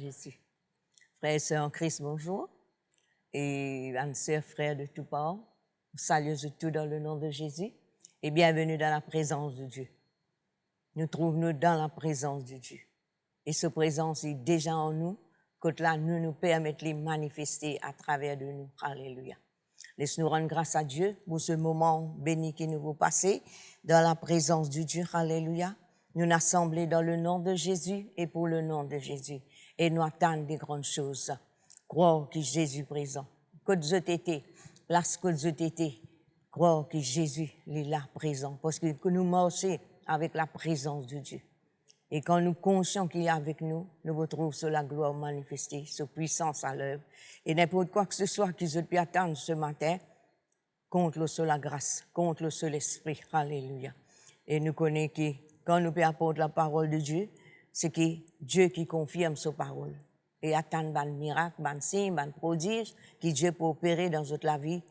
Jésus. Frères et sœurs en Christ, bonjour. Et amis sœurs, frères de tout part, saluez tout dans le nom de Jésus et bienvenue dans la présence de Dieu. Nous trouvons-nous dans la présence de Dieu. Et cette présence est déjà en nous, que là, nous permettons de manifester à travers de nous. Alléluia. Laisse-nous rendre grâce à Dieu pour ce moment béni que nous vous passez dans la présence de Dieu. Alléluia. Nous nous assemblons dans le nom de Jésus et pour le nom de Jésus. Et nous attendons des grandes choses. Croire que Jésus est présent. Que Dieu t'était, place que Dieu t'était. Croire que Jésus est là présent. Parce que nous marchons avec la présence de Dieu. Et quand nous conscients qu'il est avec nous, nous retrouvons sur la gloire manifestée, sur puissance à l'œuvre. Et n'importe quoi que ce soit que je puis attendre ce matin, compte-le sur la grâce, compte-le sur l'esprit. Alléluia. Et nous connaissons que quand nous apporter la parole de Dieu, c'est que Dieu qui confirme sa parole. Et attendre un miracle, un signe, un prodige que Dieu peut opérer dans notre vie,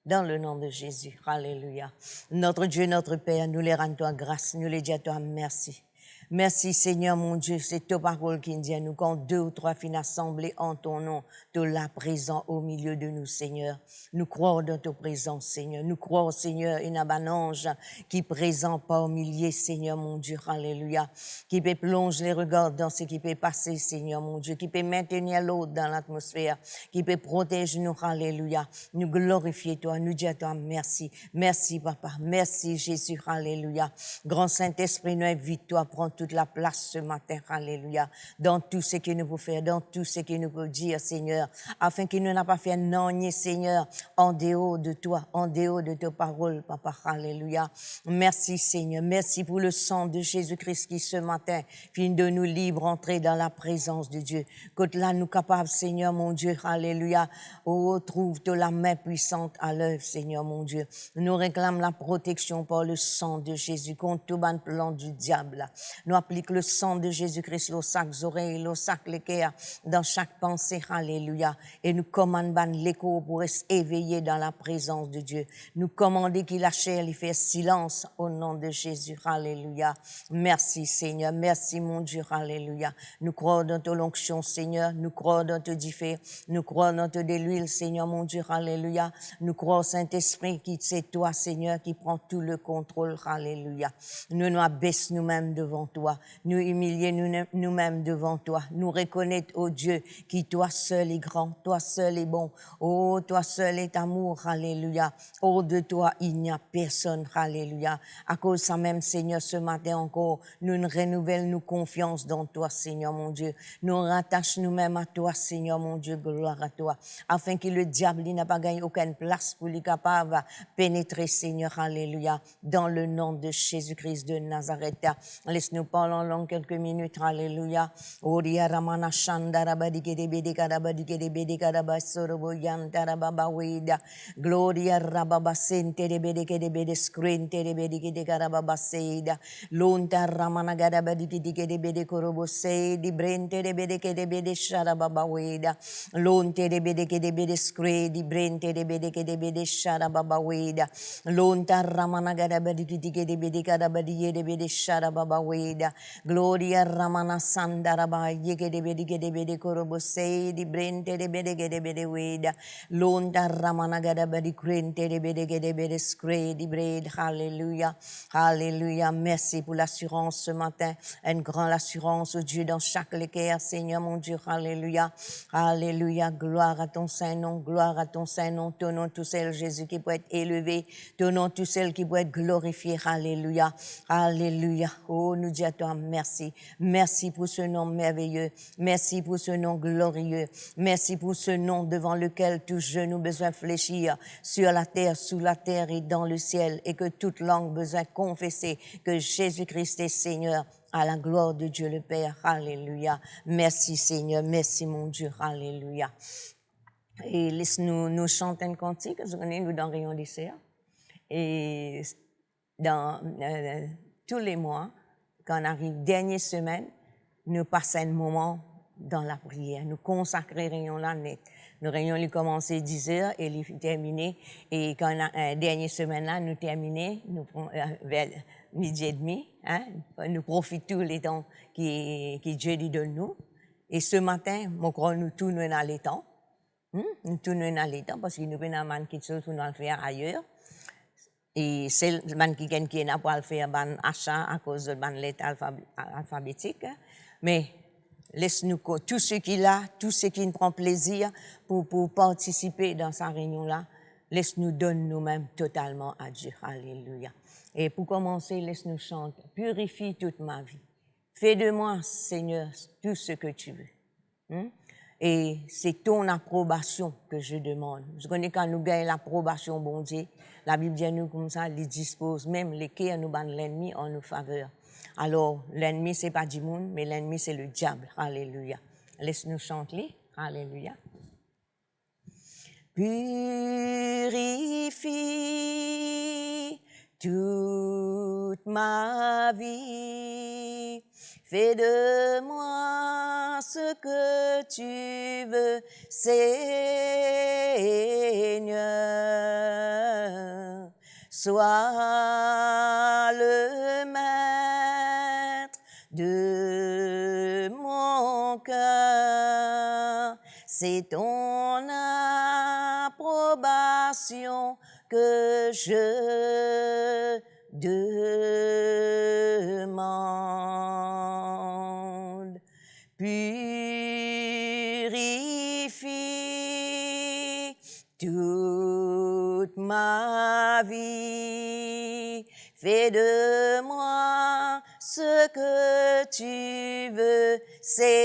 dans le nom de Jésus. Alléluia. Notre Dieu, notre Père, nous les rendons grâce, nous les disons toi merci. Merci Seigneur mon Dieu, c'est ta parole qui nous dit à nous quand deux ou trois finissent assemblés en ton nom, tu es là présent au milieu de nous Seigneur. Nous croyons dans ta présence Seigneur. Nous croyons Seigneur, il y a un ange qui est présent par milliers Seigneur mon Dieu, alléluia, qui peut plonger les regards dans ce qui peut passer Seigneur mon Dieu, qui peut maintenir l'autre dans l'atmosphère, qui peut protéger nous, alléluia. Nous glorifier toi, nous dire toi merci. Merci Papa, merci Jésus, alléluia. Grand Saint-Esprit, nous invite toi à prendre toute la place ce matin, alléluia, dans tout ce que nous pouvons faire, dans tout ce que nous pouvons dire, Seigneur, afin que nous n'ayons pas fait non, Seigneur, en dehors de toi, en dehors de ta parole, Papa, alléluia. Merci, Seigneur, merci pour le sang de Jésus-Christ qui, ce matin, vient de nous libre entrer dans la présence de Dieu. Que là, nous capables, Seigneur, mon Dieu, alléluia, oh, trouve-toi la main puissante à l'œuvre, Seigneur, mon Dieu. Nous réclamons la protection par le sang de Jésus contre tout ban plan du diable. Nous appliquons le sang de Jésus-Christ au sac oreilles, au sac les cœurs, dans chaque pensée, alléluia. Et nous commandons l'écho pour rester éveillé dans la présence de Dieu. Nous commandons qu'il la chair lui fait silence au nom de Jésus, alléluia. Merci Seigneur, merci mon Dieu, alléluia. Nous croyons dans ta l'onction Seigneur, nous croyons dans ta diffé, nous croyons dans ta de l'huile Seigneur mon Dieu, alléluia. Nous croyons Saint-Esprit qui c'est toi Seigneur qui prend tout le contrôle, alléluia. Nous nous abaissons nous-mêmes devant toi, nous humilier nous-mêmes devant toi, nous reconnaître, oh Dieu, qui toi seul est grand, toi seul est bon, oh toi seul est amour, alléluia. Oh de toi il n'y a personne, alléluia. À cause de ça même Seigneur, ce matin encore, nous renouvellons nos confiance dans toi Seigneur mon Dieu, nous rattachons nous-mêmes à toi Seigneur mon Dieu, gloire à toi, afin que le diable n'a pas gagné aucune place pour lui capable de pénétrer Seigneur, alléluia, dans le nom de Jésus-Christ de Nazareth. Laisse-nous parler en langue quelques minutes, alléluia. Oria ramana shandara badikede bedikada badikede bedikada basorobo yantara baba weda. Gloria rababa sente de bedikede bedeskrente de bedikede karababa seida. Lonta ramana gada badikede bedekorobo seidi brente de bedikede bedeshara baba weda. Lonte de bedikede bedeskre di brente de bedikede bedeshara baba weda. Lonta ramana gada badikede bedikada badikede bedeshara baba weda. Gloria ramana sandaraba yegede bede korobo sei di brente de bede weda. Londa ramana gada badi krente de bede skre di bred. Hallelujah. Hallelujah. Merci pour l'assurance ce matin. Une grande assurance, oh Dieu, dans chaque cœur, Seigneur mon Dieu. Hallelujah. Hallelujah. Gloire à ton Saint-Nom. Gloire à ton Saint-Nom. Ton nom, tout seul, Jésus, qui peut être élevé. Ton nom, tout seul, qui peut être glorifié. Hallelujah. Alléluia. Oh, nous disons à toi merci. Merci pour ce nom merveilleux. Merci pour ce nom glorieux. Merci pour ce nom devant lequel tout genou besoin fléchir sur la terre, sous la terre et dans le ciel, et que toute langue besoin confesser que Jésus-Christ est Seigneur, à la gloire de Dieu le Père. Alléluia. Merci Seigneur. Merci mon Dieu. Alléluia. Et laisse-nous nous chanter un cantique, parce qu'on est nous dans Rayon d'Isère. Et dans tous les mois, quand on arrive dernière semaine, nous passons un moment dans la prière. Nous consacrerions la net. Nous réunions commencer 10 heures et les terminer. Et quand on a dernière semaine là, nous terminer, nous prenons vers midi et demi. Nous profitons tous les temps que Dieu lui donne nous. Et ce matin, mon crois nous tournons dans les temps. Nous tournons dans les temps parce que nous venons quelque chose pour nous le faire ailleurs. Et c'est le man qui n'a pas le faire ban achat à cause de ban lettre alphabétique. Mais laisse-nous tous ceux qui là, tous ceux qui nous prennent plaisir pour participer dans sa réunion là, laisse-nous donner nous-mêmes totalement à Dieu. Alléluia. Et pour commencer, laisse-nous chanter. Purifie toute ma vie. Fais de moi, Seigneur, tout ce que tu veux. Et c'est ton approbation que je demande. Je connais quand nous gagnons l'approbation, bon Dieu, la Bible dit nous comme ça, il dispose même les cœurs nous bandent l'ennemi en nous faveur. Alors, l'ennemi, c'est pas du monde, mais l'ennemi, c'est le diable. Alléluia. Laisse-nous chanter. Alléluia. Purifie toute ma vie. Fais de moi ce que tu veux, Seigneur. Sois le maître de mon cœur. C'est ton approbation que je demande. Purifie toute ma vie. Fais de moi ce que tu veux, Seigneur.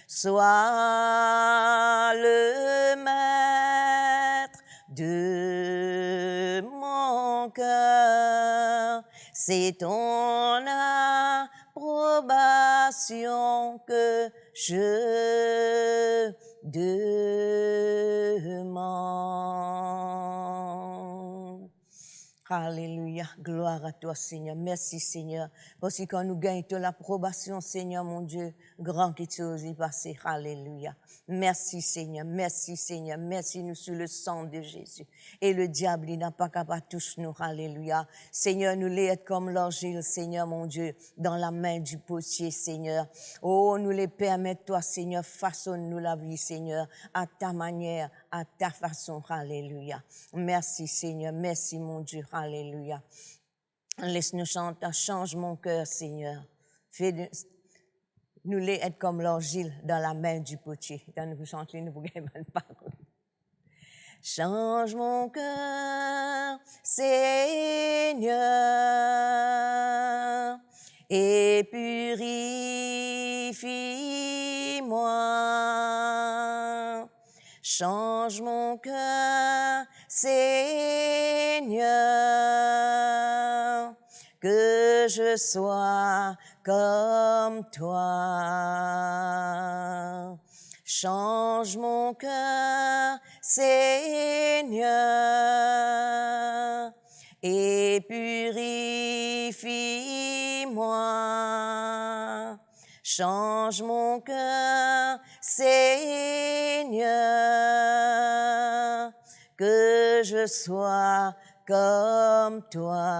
Sois le maître de mon cœur. C'est ton approbation que je demande. Alléluia, gloire à toi Seigneur, merci Seigneur, parce que quand nous gagnons l'approbation Seigneur mon Dieu, grand qui tu oses y passer, alléluia. Merci Seigneur, merci nous sur le sang de Jésus. Et le diable, il n'a pas capable de toucher nous, alléluia. Seigneur, nous les être comme l'argile, Seigneur mon Dieu, dans la main du potier, Seigneur. Oh, nous les permettre, toi Seigneur, façonne-nous la vie, Seigneur, à ta manière, à ta façon, alléluia. Merci Seigneur, merci mon Dieu, alléluia. Laisse-nous chanter, change mon cœur, Seigneur. Nous les être comme l'argile dans la main du potier. Quand nous chantons, nous ne pouvons pas. Change mon cœur, Seigneur, et purifie-moi. Change mon cœur, Seigneur, que je sois comme toi. Change mon cœur, Seigneur, et purifie-moi. Change mon cœur, Seigneur, que je sois comme toi.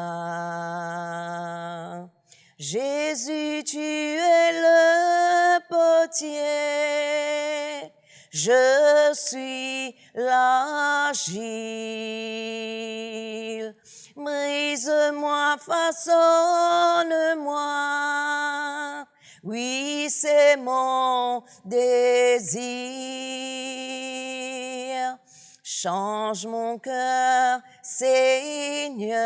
Jésus, tu es le potier, je suis l'argile. Brise-moi, façonne-moi, oui, c'est mon désir. Change mon cœur, Seigneur,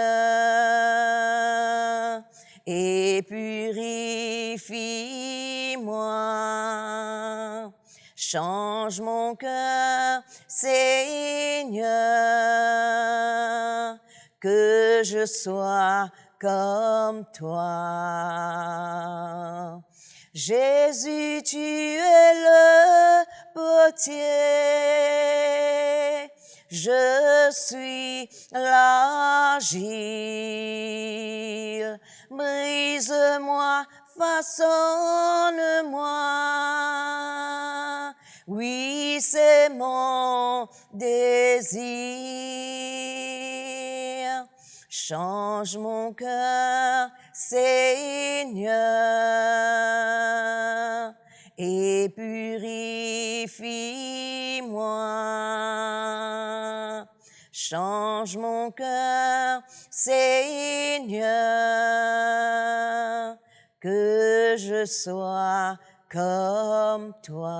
et purifie-moi. Change mon cœur, Seigneur, que je sois comme toi. Jésus, tu es le potier, je suis l'argile. Brise-moi, façonne-moi, oui, c'est mon désir. Change mon cœur, Seigneur, et purifie-moi. Change mon cœur, Seigneur, que je sois comme toi.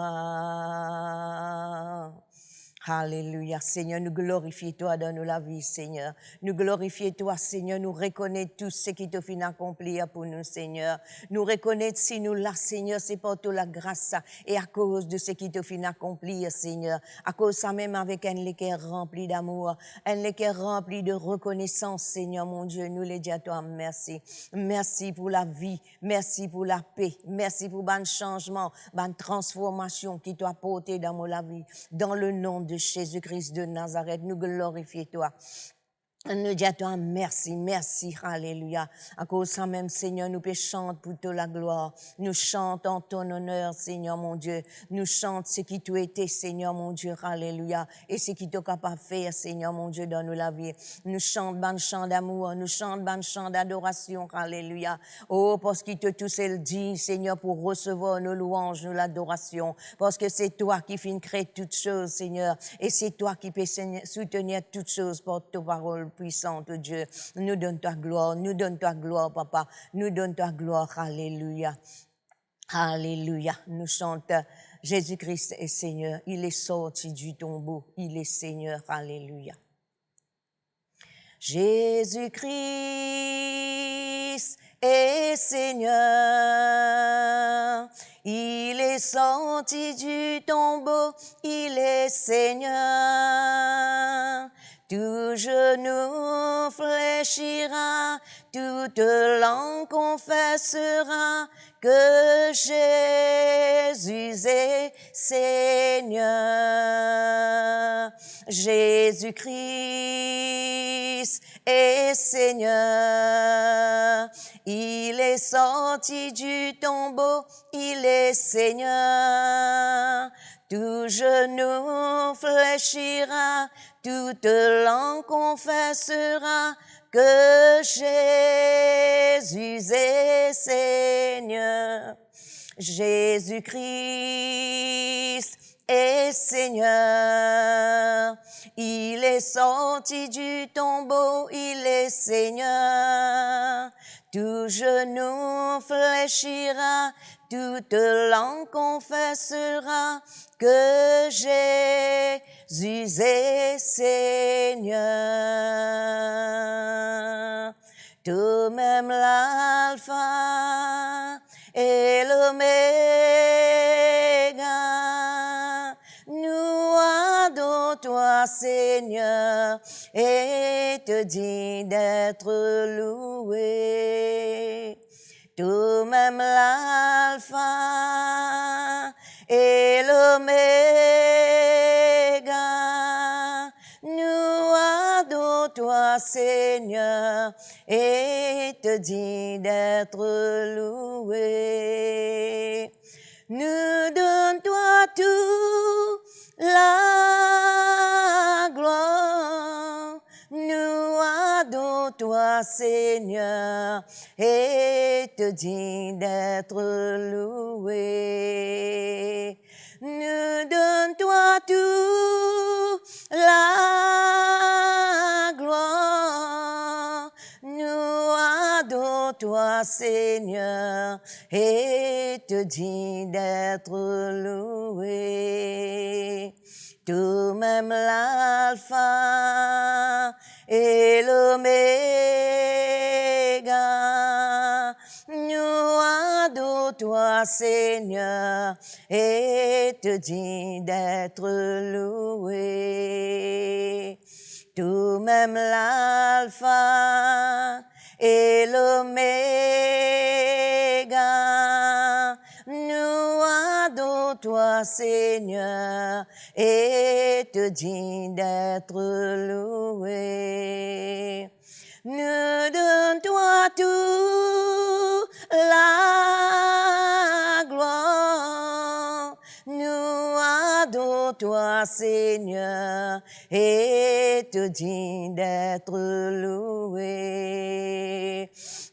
Alléluia, Seigneur, nous glorifions toi dans la vie, Seigneur. Nous glorifions toi, Seigneur. Nous reconnaissons tout ce qui te fait accomplir pour nous, Seigneur. Nous reconnaissons si nous là, Seigneur, c'est pour toute la grâce et à cause de ce qui te fait accomplir, Seigneur. À cause ça même avec un cœur rempli d'amour, un cœur rempli de reconnaissance, Seigneur, mon Dieu. Nous les disons à toi, merci. Merci pour la vie. Merci pour la paix. Merci pour le changement, la transformation qui t'a apporté dans la vie. Dans le nom de Jésus-Christ de Nazareth, nous glorifions toi. Nous disons à toi, merci, merci, alléluia. À cause de ça même, Seigneur, nous chantons pour toute la gloire. Nous chantons en ton honneur, Seigneur, mon Dieu. Nous chantons ce qui t'a été, Seigneur, mon Dieu, alléluia. Et ce qui t'a capable de faire, Seigneur, mon Dieu, dans nous la vie. Nous chantons un chant d'amour, nous chantons un chant d'adoration, alléluia. Oh, parce qu'il te tous le dit, Seigneur, pour recevoir nos louanges, nos l'adoration. Parce que c'est toi qui finis créer toutes choses, Seigneur. Et c'est toi qui peux soutenir toutes choses par ta parole puissante, Dieu. Nous donne ta gloire, Papa. Nous donne ta gloire, alléluia. Alléluia. Nous chantons Jésus-Christ est Seigneur. Il est sorti du tombeau. Il est Seigneur. Alléluia. Jésus-Christ est Seigneur. Il est sorti du tombeau. Il est Seigneur. Tout genou fléchira, toute langue confessera que Jésus est Seigneur. Jésus-Christ est Seigneur. Il est sorti du tombeau, il est Seigneur. Tout genou fléchira, toute langue confessera que Jésus est Seigneur. Jésus-Christ est Seigneur. Il est sorti du tombeau, il est Seigneur. Tout genou fléchira, toute langue confessera que Jésus est Seigneur. Toi-même l'alpha et l'oméga, nous adorons toi, Seigneur, et te dis d'être loué. Toi-même l'alpha et l'oméga, nous adorons toi, Seigneur, et te dis d'être loué. Nous donne-toi tout la gloire, nous adorons toi, Seigneur, et te dis d'être loué. Nous donne-toi tout la gloire, nous adorons toi, Seigneur, et te dis d'être loué. Toi-même l'alpha et l'oméga, nous adorons toi, Seigneur, et te dis d'être loué. Toi-même l'alpha et l'oméga, nous adorons toi, Seigneur, et te dis d'être loué. Nous donne-toi tout la gloire, nous adorons toi, Seigneur, et te dis d'être loué.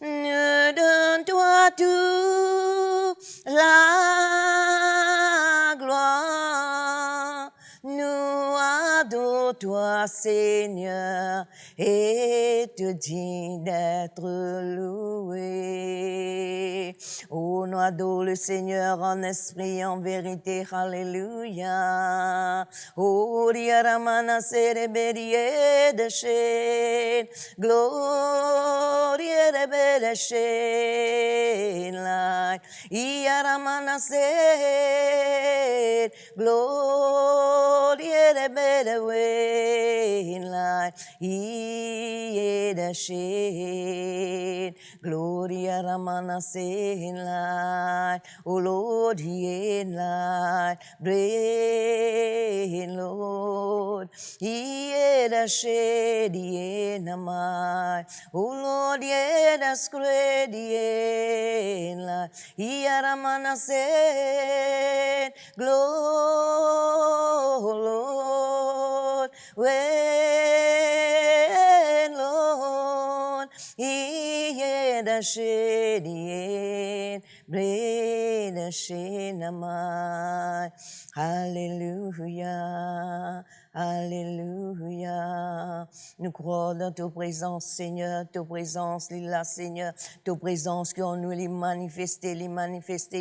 Donne-toi tout la gloire. Nous adore-toi, Seigneur, et te dis d'être loué. Oh, nous adore le Seigneur en esprit, en vérité, alléluia. Oh, Diaramana Sereberie de Shen, gloria de Belle Shen, Iaramana Ser, gloria de Belle Wen, Ie de Shen, gloria Ramana Sen, O Lord, Ie light, brain, Lord, Ie de Shen, Ie namai, O Lord, Ie de Skred, Ie light, Iaramana Sen, Lord, when Lord, Ie da Shedien, Bre da Shenamai, Alléluia. Alléluia. Nous croyons dans ta présence, Seigneur, ta présence, là, Seigneur, ta présence qu'on nous les manifester,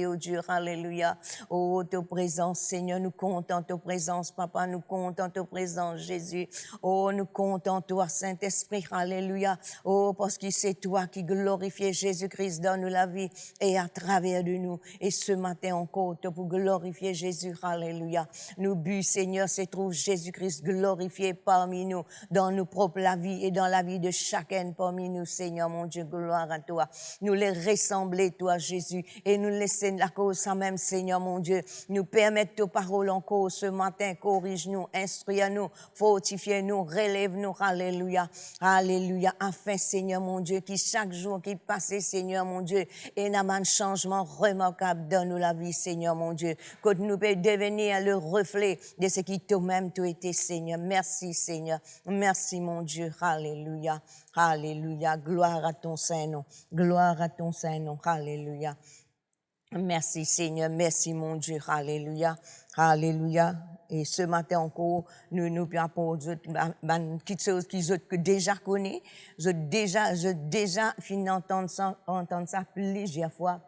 oh Dieu, alléluia. Oh, ta présence, Seigneur, nous comptons ta présence, Papa, nous comptons ta présence, Jésus. Oh, nous comptons toi, Saint-Esprit, alléluia. Oh, parce que c'est toi qui glorifies Jésus-Christ dans nous la vie et à travers de nous. Et ce matin encore, pour glorifier Jésus, alléluia. Nous but, Seigneur, se trouve Jésus-Christ glorifié parmi nous, dans nos propres la vie et dans la vie de chacun parmi nous, Seigneur, mon Dieu, gloire à toi. Nous les ressembler, toi, Jésus, et nous laisser la cause sans même, Seigneur, mon Dieu, nous permettre tes paroles encore ce matin, corrige-nous, instruis-nous, fortifie-nous, relève-nous, alléluia, alléluia, afin, Seigneur, mon Dieu, qui chaque jour qui passe, Seigneur, mon Dieu, et n'a un changement remarquable dans nous la vie, Seigneur, mon Dieu, que nous peut devenir le reflet de ce qui toi-même tu étais, Seigneur. Merci, Seigneur. Merci, mon Dieu. Alléluia. Alléluia. Gloire à ton Saint-Nom. Gloire à ton Saint-Nom. Alléluia. Merci, Seigneur. Merci, mon Dieu. Alléluia. Alléluia. Et ce matin encore, nous pour quelque chose qu'ils ont déjà connu. J'ai déjà fini d'entendre ça plusieurs fois.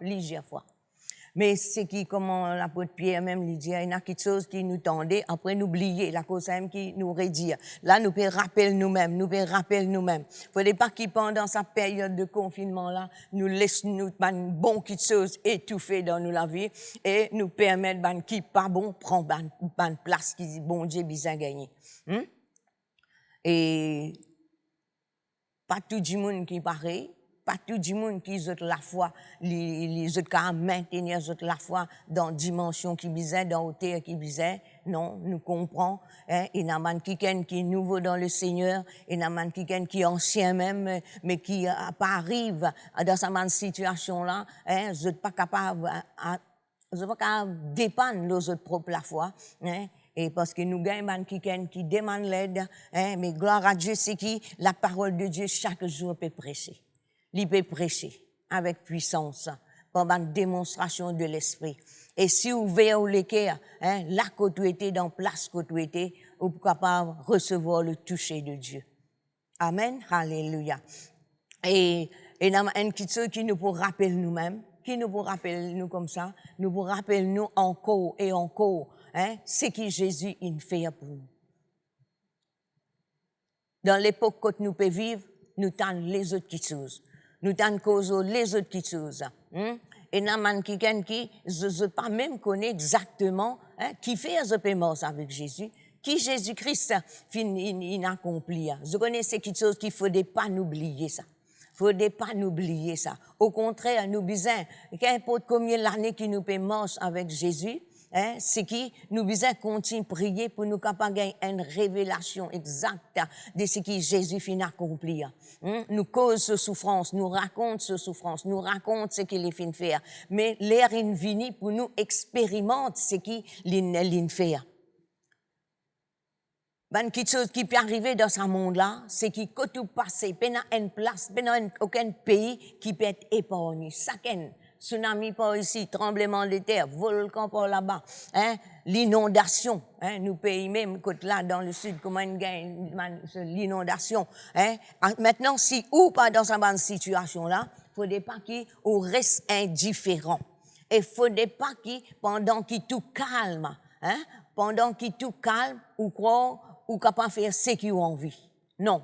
Mais c'est qui, comment l'apôtre Pierre même lui dit, il y a quelque chose qui nous tendait, après nous oublier, la cause même qui nous redire. Là, nous pouvons rappeler nous-mêmes. Faudrait pas qu'il pendant sa période de confinement là, nous laisse nous, bon quelque chose étouffé dans nous la vie, et nous permettre, qui pas bon, prend, place qui, bon Dieu, bien gagné. Et, pas tout le monde qui est pareil. Pas tout le monde qui a la foi, les autres qui maintenir la foi dans dimension qui bizarre, dans hauteur qui bizarre. Non, nous comprenons. Il y a un qui est nouveau dans le Seigneur, il y a un qui est ancien même, mais qui pas arrive dans cette situation-là. Vous n'êtes pas capable de dépendre de votre propre foi. Et parce que nous gagnons qui demande l'aide, mais gloire à Dieu, c'est qui la parole de Dieu chaque jour peut prêcher. Il peut prêcher avec puissance, par une démonstration de l'esprit. Et si vous voyez les cœurs, là que tu étais dans place que tu étais, vous êtes capable de recevoir le toucher de Dieu. Amen. Alléluia. Et il y a une petite chose qui nous pour rappeler nous-mêmes, qui nous pour rappeler nous comme ça, nous pour rappeler nous encore et encore, ce que Jésus il fait pour nous. Dans l'époque que nous pouvons vivre, nous avons les autres petites choses. Nous avons les autres petites choses. Et nous avons quelqu'un qui ne pas même connaît exactement qui fait ce paiement avec Jésus, qui Jésus-Christ il accompli. Je connais ces petites choses qu'il ne faudrait pas oublier ça. Faudrait pas oublier ça. Au contraire, nous besoin, qu'importe combien l'année qui nous peut manger avec Jésus, c'est qui nous besoin continuer à prier pour nous capables gagner une révélation exacte de ce que Jésus finit accomplir. Nous cause ce souffrance, nous raconte ce souffrance, nous raconte ce qu'il est fin faire. Mais l'air in vini pour nous expérimenter ce qu'il fait. Ben, quelque chose qui peut arriver dans ce monde-là, c'est qu'il peut tout passer, il n'y a une place, il n'y a aucun pays qui peut être épargné. Chacun, tsunami par ici, tremblement de terre, volcan par là-bas, hein, l'inondation, hein, nous pays même, côté là, dans le sud, comment il gagne l'inondation, hein. Maintenant, si ou pas dans cette situation-là, il ne faudrait pas qu'il reste indifférent. Et il ne faudrait pas qu'il, pendant qu'il tout calme, hein, pendant qu'il tout calme, ou croire, ou capable de faire ce qu'ils ont envie. Non.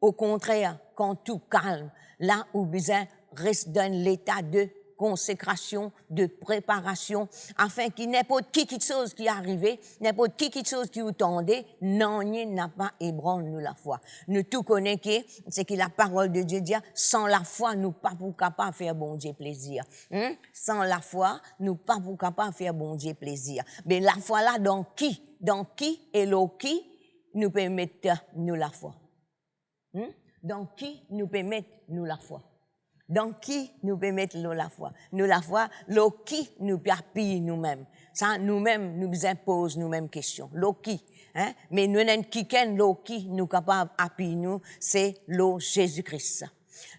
Au contraire, quand tout calme, là où besoin reste dans l'état de consécration, de préparation, afin qu'il n'importe qui quelque chose qui est arrivé, n'importe qui quelque chose qui vous tendait, non, il n'a pas ébranlé nous la foi. Nous tout connaissons, c'est que la parole de Dieu dit, sans la foi, nous pas pour capable de faire bon Dieu plaisir. Sans la foi, nous pas pour capable de faire bon Dieu plaisir. Mais la foi là, dans qui et l'eau qui nous permettre nous la foi. Dans qui nous permettre nous la foi. Dans qui nous permettre nous la foi. Nous la foi, l'eau qui nous perpille nous-mêmes. Ça, nous-mêmes, nous impose nous-mêmes questions. L'eau qui, hein? Mais nous n'avons qui l'eau qui nous capable d'appuyer nous, c'est l'eau Jésus-Christ.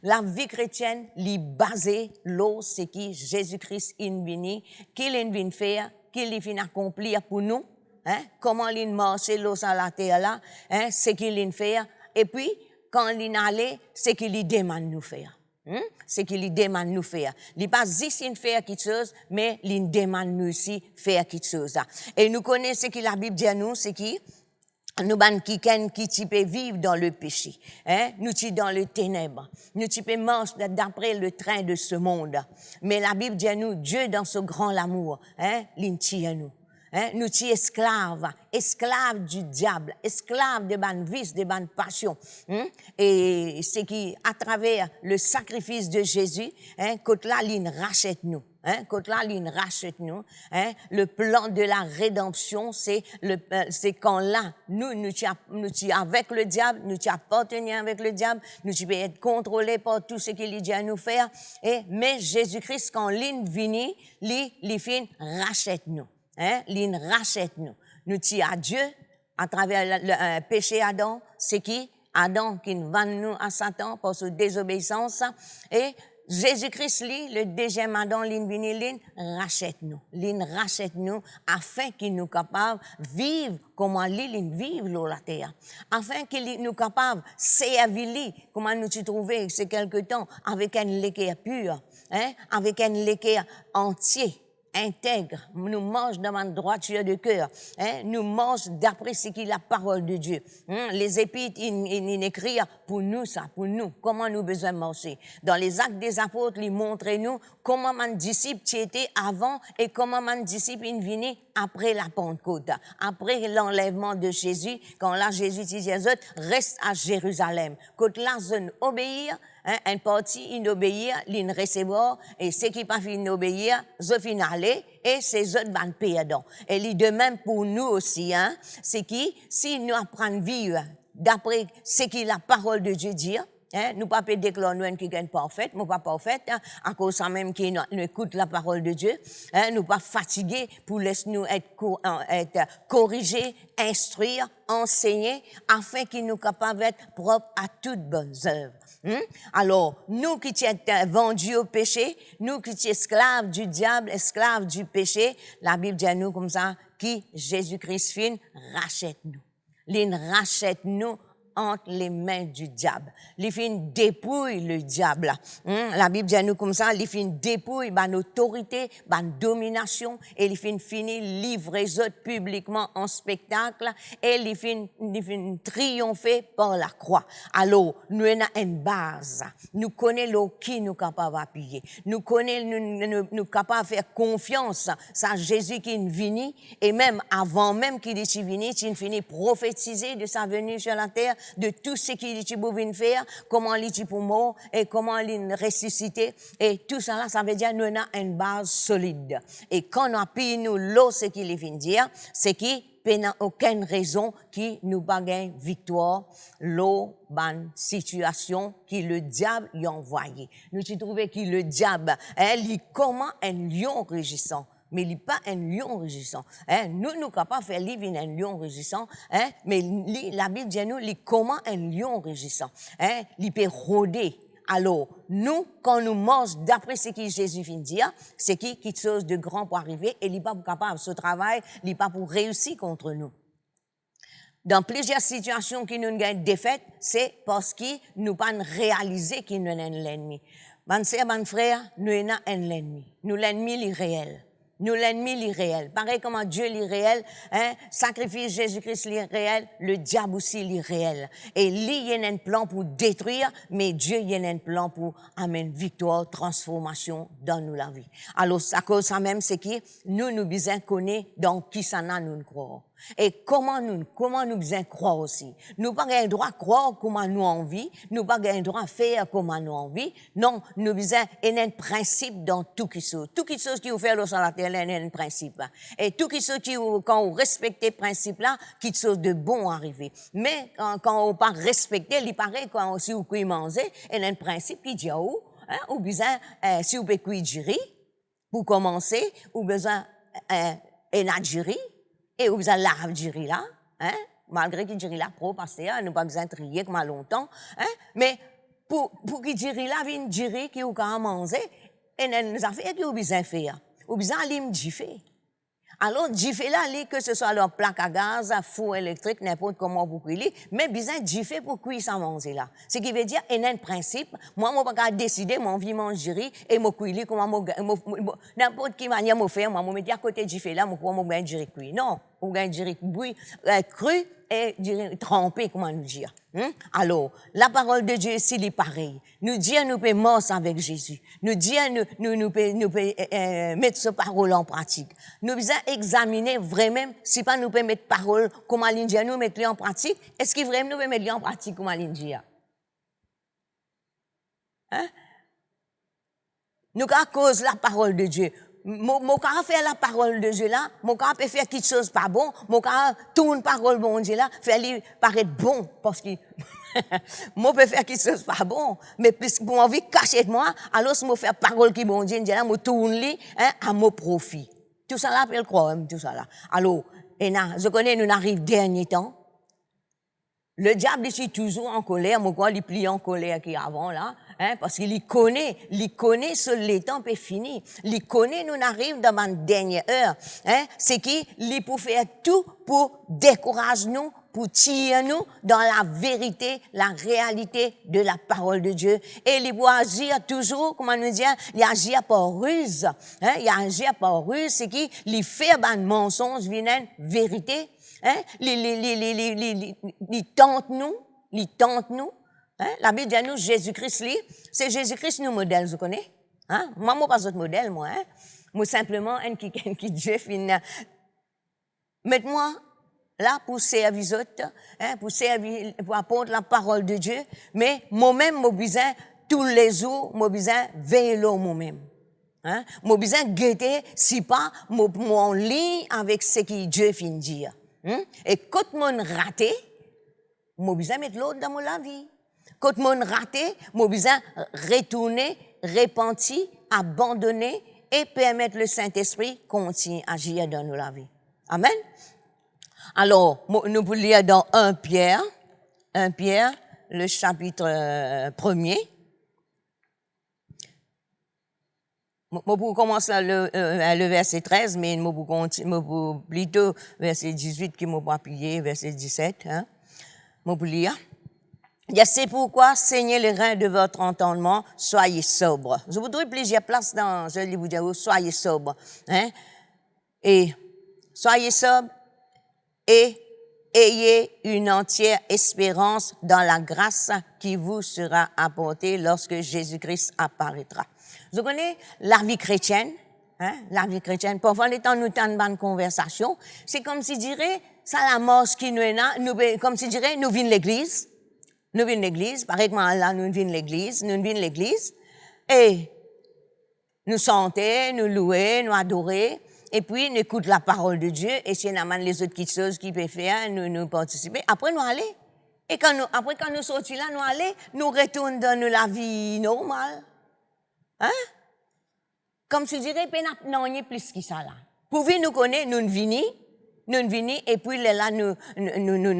La vie chrétienne, est basée, l'eau, c'est qui Jésus-Christ est venu, qu'il est venu faire, qu'il est venu accomplir pour nous. Hein? Comment il marche l'eau sur la terre là, hein? C'est qu'il vient faire. Et puis, quand il allait, c'est qu'il demande nous faire. C'est qu'il demande nous faire. Il n'est pas juste faire quelque chose, mais il demande nous aussi faire quelque chose. Et nous connaissons ce que la Bible dit à nous, c'est qui nous qui peut vivre dans le péché, hein? Nous sommes dans le ténèbre, nous peut marcher d'après le train de ce monde. Mais la Bible dit à nous, Dieu dans ce grand amour, hein, il à nous. Hein, nous sommes esclaves du diable, esclaves de bonnes vices, de bonnes passions. Et c'est qui, à travers le sacrifice de Jésus, hein, quand là, il rachète nous. Hein, quand là, il rachète nous. Hein, le plan de la rédemption, c'est quand là, nous sommes avec le diable, nous sommes appartenus avec le diable, nous sommes être contrôlés par tout ce qu'il dit à nous faire. Mais Jésus-Christ, quand il vient, il fait rachète nous. Hein, l'in rachète nous. Nous sommes à Dieu, à travers le péché Adam, c'est qui? Adam qui vend nous à Satan pour sa désobéissance. Et Jésus-Christ, le deuxième Adam, l'in rachète nous. L'in rachète nous afin qu'il nous capable de vivre comment l'in vivre sur la terre. Afin qu'il nous capable de servir comment nous nous trouvons ces quelques temps avec un l'équerre pur, hein, avec un l'équerre entier. Intègre, nous mange dans la droiture de cœur, hein, nous mange d'après ce qui est la parole de Dieu. Les épîtres, ils écrivent pour nous ça, pour nous, comment nous besoin marcher. Dans les actes des apôtres, ils montrent nous comment mon disciple était avant et comment mon disciple est venu après la Pentecôte, après l'enlèvement de Jésus, quand là Jésus dit aux autres, reste à Jérusalem. Quand là, ils obéir, hein, un parti, ils obéir, ils recevoir, et ceux qui pas fini d'obéir, ils finissent aller, et ces autres van perdre. Et il de même pour nous aussi, hein, c'est qui, si nous apprenons à vivre d'après ce que la parole de Dieu dit, hein, nous pas déclarer nous qui gagne parfaite, nous pas parfaite, hein, à cause ça même qui nous écoute la parole de Dieu, hein, nous pas fatigués pour laisser nous être corrigés, instruire, enseigner, afin qu'ils nous capables d'être propres à toutes bonnes œuvres. Alors, nous qui sommes vendus au péché, nous qui sommes esclaves du diable, esclaves du péché, la Bible dit à nous comme ça, qui Jésus-Christ fin rachète nous. Il rachète nous entre les mains du diable. Il fait une dépouille le diable. La Bible dit à nous comme ça, il fait une dépouille, ban autorité, ban domination, et il fait fini livrer les autres publiquement en spectacle, et il fait triompher par la croix. Alors, nous avons une base. Nous connaissons qui nous capable d'appuyer. Nous connaissons, nous capables de faire confiance à Jésus qui est venu, et même avant même qu'il est venu, il finit prophétiser de sa venue sur la terre, de tout ce qu'il est pour faire, comment il est pour mort, et comment il est ressuscité, et tout ça là, ça veut dire nous avons une base solide. Et quand on appuie nous l'eau, ce qu'il vient dire, c'est qu'il n'y a aucune raison qui nous bagaille victoire, l'eau, bonne situation qui le diable y a envoyé. Nous trouvons que le diable, il comment un lion rugissant mais il n'est pas un lion rugissant. Hein? Nous sommes capables de faire vivre un lion rugissant, hein? Mais la Bible dit nous, comment un lion rugissant, hein? Il peut rôder. Alors, nous, quand nous mangeons, d'après ce que Jésus vient de dire, c'est quelque chose de grand pour arriver, et il n'est pas capable de ce travail, il n'est pas pour réussir contre nous. Dans plusieurs situations qui nous avons défaites, c'est parce que nous pas réalisé qu'il nous avons l'ennemi. Mes sœurs, mes frères, nous avons un ennemi. Nous, l'ennemi, il est réel. Nous, l'ennemi, il est réel. Pareil comme Dieu, il est réel, hein, sacrifice Jésus-Christ, il est réel, le diable aussi, il est réel. Et il y a un plan pour détruire, mais Dieu, il y a un plan pour amener victoire, transformation dans nous la vie. Alors, à cause de ça même, c'est que nous besoin connaître dans qui ça n'a nous croire. Et comment nous besoin croire aussi. Nous pas un droit à croire comment nous envie, nous pas un droit à faire comment nous envie. Non, nous besoin un principe dans tout qui chose. Tout qui chose qui vous fait sur la terre, il y a un principe. Et tout qui chose qui, quand vous respectez ce principe-là, quelque chose de bon arrive. Mais quand vous pas respecté, il paraît quand si vous pouvez manger, il y a un principe qui dit où, hein, ou besoin, si vous pouvez cuire du riz, pour commencer, ou besoin, un du riz, et vous avez lave du riz là, hein, malgré qu'il du riz là pro, parce que nous pas besoin de trier comme à longtemps, hein, mais pour qu'il du riz là, vienne du riz qui vous quand manger, et nous affaires que vous besoin faire, vous besoin aller me faire. Alors, fait là, que ce soit leur plaque à gaz, four électrique, n'importe comment vous cuire, mais besoin fait pour cuire sans manger là. Ce qui veut dire, il y a un principe, moi, je pas décider, mon vie manger riz, et mon cuire, comment n'importe quelle manière me faire, moi, je me dis à côté du fait là, moi, je gagne du riz cuit. Non, on gagne du riz cru et du riz trempé, comment nous dire. Alors, la parole de Dieu, c'est est pareil. Nous dire, nous pouvons mort avec Jésus. Nous dire, nous pouvons mettre cette parole en pratique. Nous devons examiner vraiment, si pas nous pouvons mettre parole, comment l'India nous mettre en pratique. Est-ce que vraiment nous pouvons mettre en pratique comme l'India? Hein? Nous, à cause de la parole de Dieu, mon cas faire la parole de Dieu là, mon cas peut faire quelque chose pas bon, mon cas tourne parole bon Dieu là, faire lui paraître bon, parce que, moi peut faire quelque chose pas bon, mais plus pour envie cacher de moi, alors si moi faire parole qui bon Dieu là, moi tourne lui, hein, à mon profit. Tout ça là, peut croire, tout ça là. Alors, et là, je connais, nous arrive dernier temps. Le diable est toujours en colère, moi quoi, il plie en colère qui avant là, hein, parce qu'il connaît ce les temps est fini. Il connaît nous arrive dans ma dernière heure, hein, c'est qu'il pour faire tout pour décourager nous, pour tirer nous dans la vérité, la réalité de la parole de Dieu. Et il pour agir toujours, comment nous dire, il agit par ruse, hein, il agit par ruse, c'est qu'il fait un mensonge, une vérité. Hein? Il tente nous, hein? La Bible dit à nous, Jésus-Christ, c'est Jésus-Christ nous modèle, vous connaissez? Hein? Moi, pas autre modèle, moi, hein? Moi, simplement, qui Dieu finit. Mettez-moi là pour servir les autres, hein? Pour apporter la parole de Dieu, mais moi-même, moi, besoin, tous les jours, moi, besoin, veiller là, moi-même. Hein? Moi, besoin, guetter, si pas, moi, en ligne avec ce que Dieu finit de dire. Et quand mon raté, moi besoin mettre l'autre dans mon vie. Quand mon raté, moi besoin retourner, repentir, abandonner et permettre le Saint-Esprit continuer à agir dans nos vie. Amen. Alors, nous pouvons lire dans 1 Pierre, le chapitre 1er. Moi, pour commencer le verset 13, mais moi, pour plutôt verset 18 qui m'a appuyé, verset 17, hein. Moi, pour lire. C'est pourquoi, saignez les reins de votre entendement, soyez sobre. Je vous donne plusieurs places dans, je vais vous dire, soyez sobre, hein. Et, soyez sobre et ayez une entière espérance dans la grâce qui vous sera apportée lorsque Jésus-Christ apparaîtra. Vous connaissez la vie chrétienne, hein, la vie chrétienne. Parfois, les temps nous tendons une conversation, c'est comme si dirait, ça la mort qui nous est là, comme si dirait, nous venons l'église. Nous venons l'église, par exemple, là, nous venons l'église, et nous chanter, nous louer, nous adorer, et puis, nous écoutons la parole de Dieu, et si on amène les autres petites choses qui peuvent faire, nous participer. Après, nous aller. Et quand nous sortons là, nous aller, nous retournons dans la vie normale. Hein? Comme je dirais, non, il y a plus que ça là. Pour nous connaître, nous venons, et puis là, nous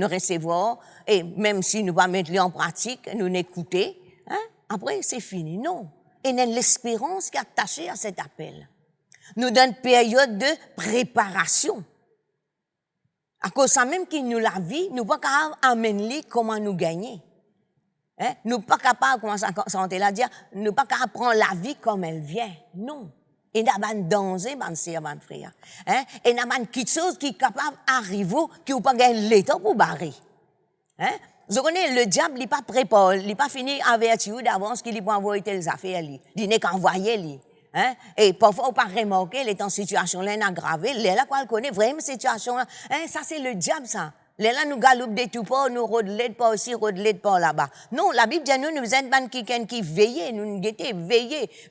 recevons, et même si nous ne pas mettre en pratique, nous n'écouter, hein, après, c'est fini. Non. Et nous avons l'espérance qui est attachée à cet appel. Nous donne une période de préparation. À cause de ça même qui nous la vie, nous ne pouvons pas amener comment nous gagner. Hein? Nous ne pouvons pas capable, comment ça l'a dit, nous ne pouvons pas capable prendre la vie comme elle vient. Non. Et nous avons danger, ban sœur, ban frère. Hein? Et nous avons quelque chose qui est capable d'arriver, qui n'a pas gagné l'état pour barrer. Hein? Vous connaissez, le diable, il n'est pas préparé, il n'est pas fini à avertir d'avance qu'il peut envoyer telles affaires. Il n'est qu'envoyer. Hein? Et parfois, on ne peut pas remarquer, il est en situation là, aggravée. Là, quoi, on connaît vraiment situation là. Hein? Ça, c'est le diable, ça. Là, nous galopons des tout pas, nous rodelons pas aussi, rodelons pas là-bas. Non, la Bible dit nous êtes qui veillez, nous guettez,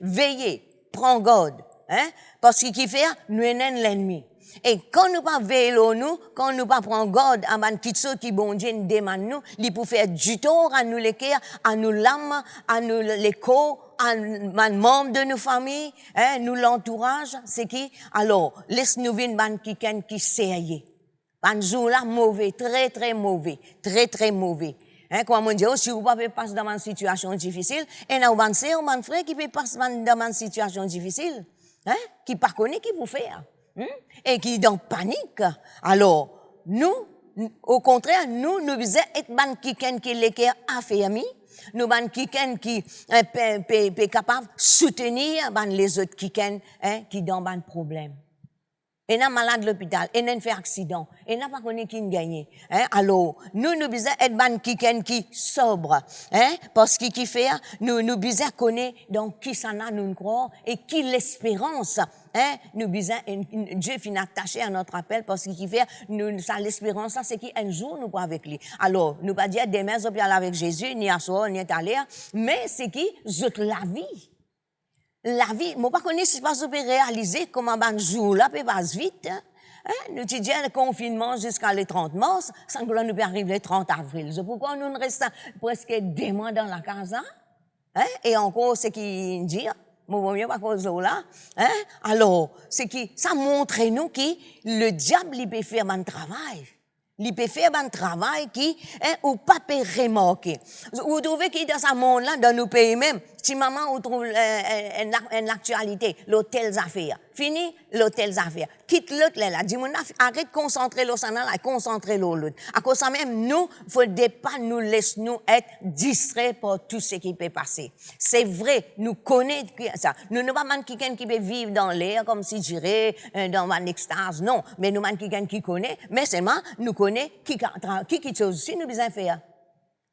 veillez, prends garde. Hein? Parce qu'il fait, nous sommes l'ennemi. Et quand nous pas veillons nous, quand nous pas prendre garde à man qui bon Dieu nous demande nous, il pour faire du tort à nous les cœurs, à nous l'âme, à nous les corps, à man membres de nos familles, hein, nous l'entourage, c'est qui? Alors, laisse-nous venir man qui sérieux. Man jour là mauvais, très mauvais, très mauvais. Hein, comme on dit, si vous pouvez passer dans une situation difficile, et là, on sait, on frère qui peut passer dans une situation difficile, hein, qui pas connaît qui vous faire. Et qui est dans panique. Alors, nous, au contraire, nous devons être quelqu'un qui est affermi, nous devons quelqu'un qui est capable de soutenir les autres qui sont dans un problème. Et n'a malade de l'hôpital, et n'a fait accident, et n'a pas connu qui gagne. Hein? Alors, nous devons être quelqu'un qui sobre, hein? Parce qu'il fait, nous devons connaître donc qui s'en a nous croire et qui l'espérance. Hein? Nous devons, Dieu finit attaché à notre appel parce qu'il fait, ça l'espérance, ça c'est qu'un jour nous pas avec lui. Alors, nous pas dire demain, nous pas avec Jésus, ni à soir, ni à l'air, mais c'est qui, la vie. La vie, moi pas connais si pas je peux réaliser comment un jour là peut passer vite. Hein? Nous disons le confinement jusqu'à le 30 mars, sans que nous arrive le 30 avril. C'est pourquoi nous restons presque des mois dans la casa. Hein? Et encore ce qui dit, moi bien pas cause là. Hein? Alors, c'est qui ça montre nous que le diable il peut faire un travail. Il peut faire un travail qui, ou pas peut remarquer. Vous trouvez qu'il dans ce monde-là, dans nos pays même, si maman, vous trouvez une actualité, l'hôtel affaires. Fini, l'hôtel affaires. Quitte l'autre là, dis-moi, arrête de concentrer l'autre là, concentrer l'autre. À cause de ça même, nous, faut pas nous laisser nous être distraits par tout ce qui peut passer. C'est vrai, nous connaissons ça. Nous ne sommes pas quelqu'un qui peut vivre dans l'air, comme si je dirais, dans une extase, non. Mais nous sommes quelqu'un qui connaît, mais seulement, nous connaissons qui chose si nous besoin faire.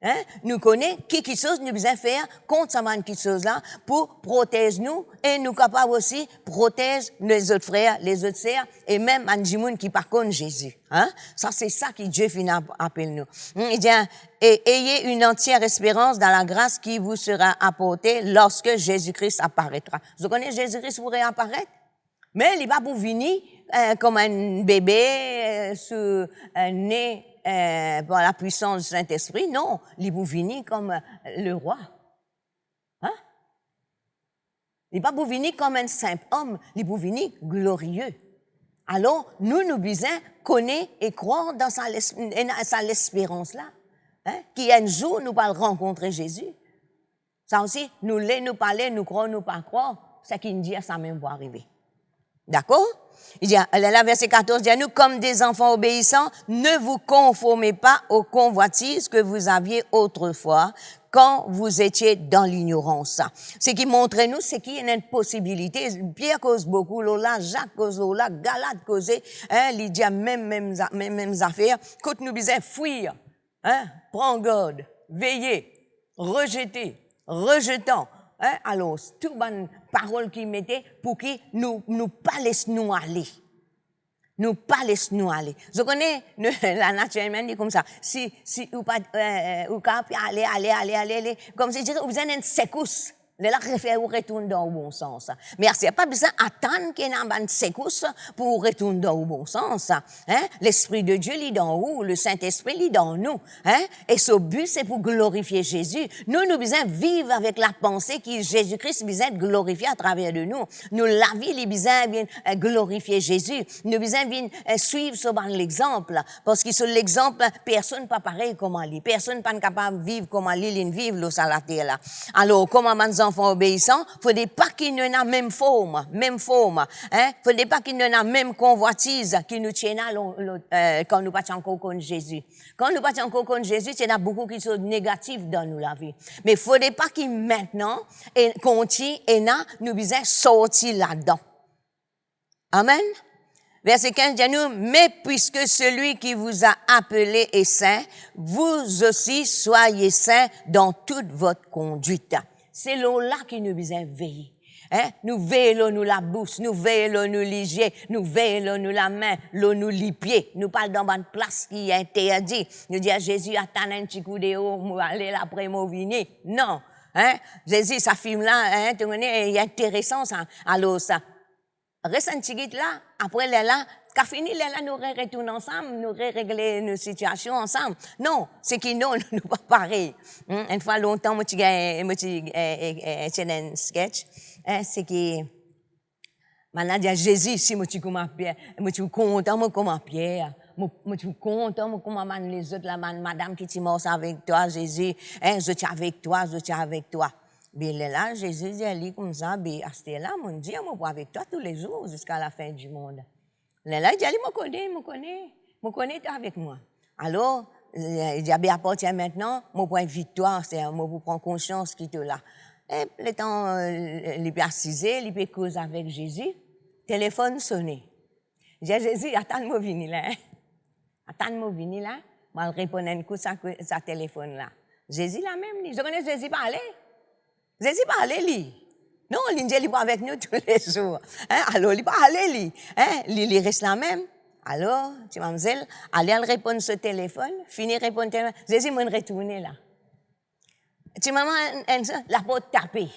Hein? Nous connaissons qui chose nous besoin faire contre cette chose-là pour protéger nous et nous capables aussi protéger les autres frères, les autres sœurs et même un gens qui par contre Jésus. Hein? Ça c'est ça que Dieu finit appelle nous. Il dit et ayez une entière espérance dans la grâce qui vous sera apportée lorsque Jésus-Christ apparaîtra. Vous connaissez Jésus-Christ pourrait apparaître, mais il va pour venir comme un bébé sous né par la puissance du Saint-Esprit. Non, il va venir comme le roi. Hein? Il va pas venir comme un simple homme, il va venir glorieux. Alors, nous devons connaître et croire dans sa l'espérance-là, hein? Qui un jour nous va rencontrer Jésus. Ça aussi, nous parler, nous croire, nous pas croire, c'est qui nous dit ça même va arriver. D'accord? Il dit, là, verset 14, dit à nous, comme des enfants obéissants, ne vous conformez pas aux convoitises que vous aviez autrefois, quand vous étiez dans l'ignorance. Ce qui montre nous, c'est qu'il y a une possibilité. Pierre cause beaucoup, là, Jacques cause là, Galate cause, hein, il dit même affaires. Quand nous disons fuir, hein, prends garde, veiller, rejeter, rejetant. Hein? Alors, tout bonne parole qu'il mettait pour que nous pas laissons aller. Nous pas laissons aller. Je connais la nature humaine dit comme ça. Si ou pas ou quand aller, comme si je dirais vous avez une secousse. Là, retourne dans le bon sens. Mais c'est pas besoin d'attendre qu'il y ait une secousse pour retourner dans le bon sens. Hein? L'Esprit de Dieu lit dans vous, le Saint-Esprit lit dans nous. Hein? Et ce but, c'est pour glorifier Jésus. Nous besoin vivre avec la pensée que Jésus-Christ besoin de glorifier à travers de nous. Nous, la vie, les besoin de glorifier Jésus. Nous besoin de suivre ce l'exemple. Parce que sur l'exemple, personne n'est pas pareil comme lui. Personne n'est pas capable de vivre comme lui, il vit là, sur la terre là. Alors, comment enfants obéissants, faudrait pas qu'ils aient la même forme, hein? Faudrait pas qu'ils aient la même convoitise qui nous tiennent quand nous partons encore contre Jésus. Quand nous partons encore contre Jésus, il y a beaucoup qui sont négatifs dans nous la vie. Mais faudrait pas qu'ils maintenant, et continuent, et là, nous besoin sortir là-dedans. Amen. Verset 15 dit nous, mais puisque celui qui vous a appelé est saint, vous aussi soyez saints dans toute votre conduite. C'est là qui nous besoin veiller. Hein? Nous veillons nous la bouche, nous veillons nous les yeux, nous veillons nous la main, nous les pieds. Nous parlons dans une place qui est interdite. Nous disons à Jésus, attends un petit coup de haut, moi aller là après moi venir. Non. Hein? Jésus, sa film là, hein, tu connais, il est intéressant ça. Alors ça. Reste un petit là, après là, quand fini là, nous retournons ensemble, nous régler nos situations ensemble. Non, c'est que nous pas pareil. Une fois longtemps, moi c'est un sketch, c'est que maintenant dit Jésus si moi tu comme Pierre, moi tu content moi comme Pierre. Moi tu content moi comme les autres la madame qui t'immense avec toi Jésus, je suis avec toi, je suis avec toi. Mais là, Jésus dit à lui comme ça, à ce là, mon Dieu, moi, pour avec toi tous les jours jusqu'à la fin du monde. Là, il dit, me connais, tu avec moi. Alors, il dit, à partir maintenant, moi, pour une victoire, c'est moi, pour prendre conscience qu'il est là. Et le temps, il peut assiser, il peut causer avec Jésus, téléphone sonné. Il dit à Jésus, attends-moi venir là. Attends-moi venir là, moi, je réponds un coup sa téléphone là. Jésus là même, je connais Jésus parler. Jésus parle, lui. Non, il n'est pas avec nous tous les jours. Hein? Alors, il parle, lui. Hein? Il reste là même. Alors, tu mademoiselle, allez répondre ce téléphone, finir répondre téléphone. Jésus m'a retourné là. Tu maman, la porte tapée.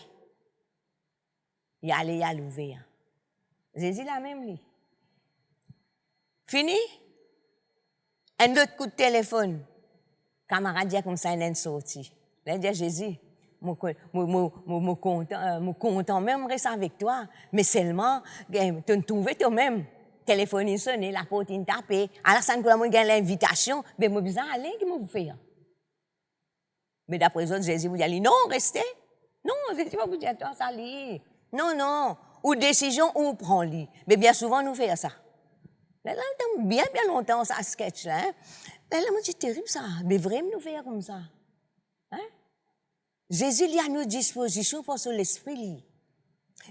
Il allait à l'ouvrir. Jésus là même, lui. Fini? Un autre coup de téléphone. Camarade dit comme ça, il est sorti. Il dit Jésus. Content même reste avec toi, mais seulement tu trouves toi-même téléphoner sonner la porte est tapée alors ça ne peut pas gagner l'invitation mais moi besoin aller que vous faire mais d'après les autres Jésus vous dit non restez non Jésus va vous dire toi ça aller non ou décision ou prend lit mais bien souvent nous faisons ça là bien longtemps ça sketch là hein? Là moi c'est terrible ça mais vraiment nous faisons comme ça hein? Jésus il y a nos dispositions pour son l'esprit.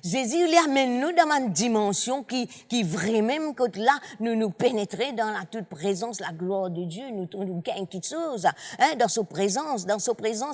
Jésus il amène nous dans une dimension qui vraiment quand là nous pénétrer dans la toute présence, la gloire de Dieu, nous gagnons quelque chose, hein, dans sa présence,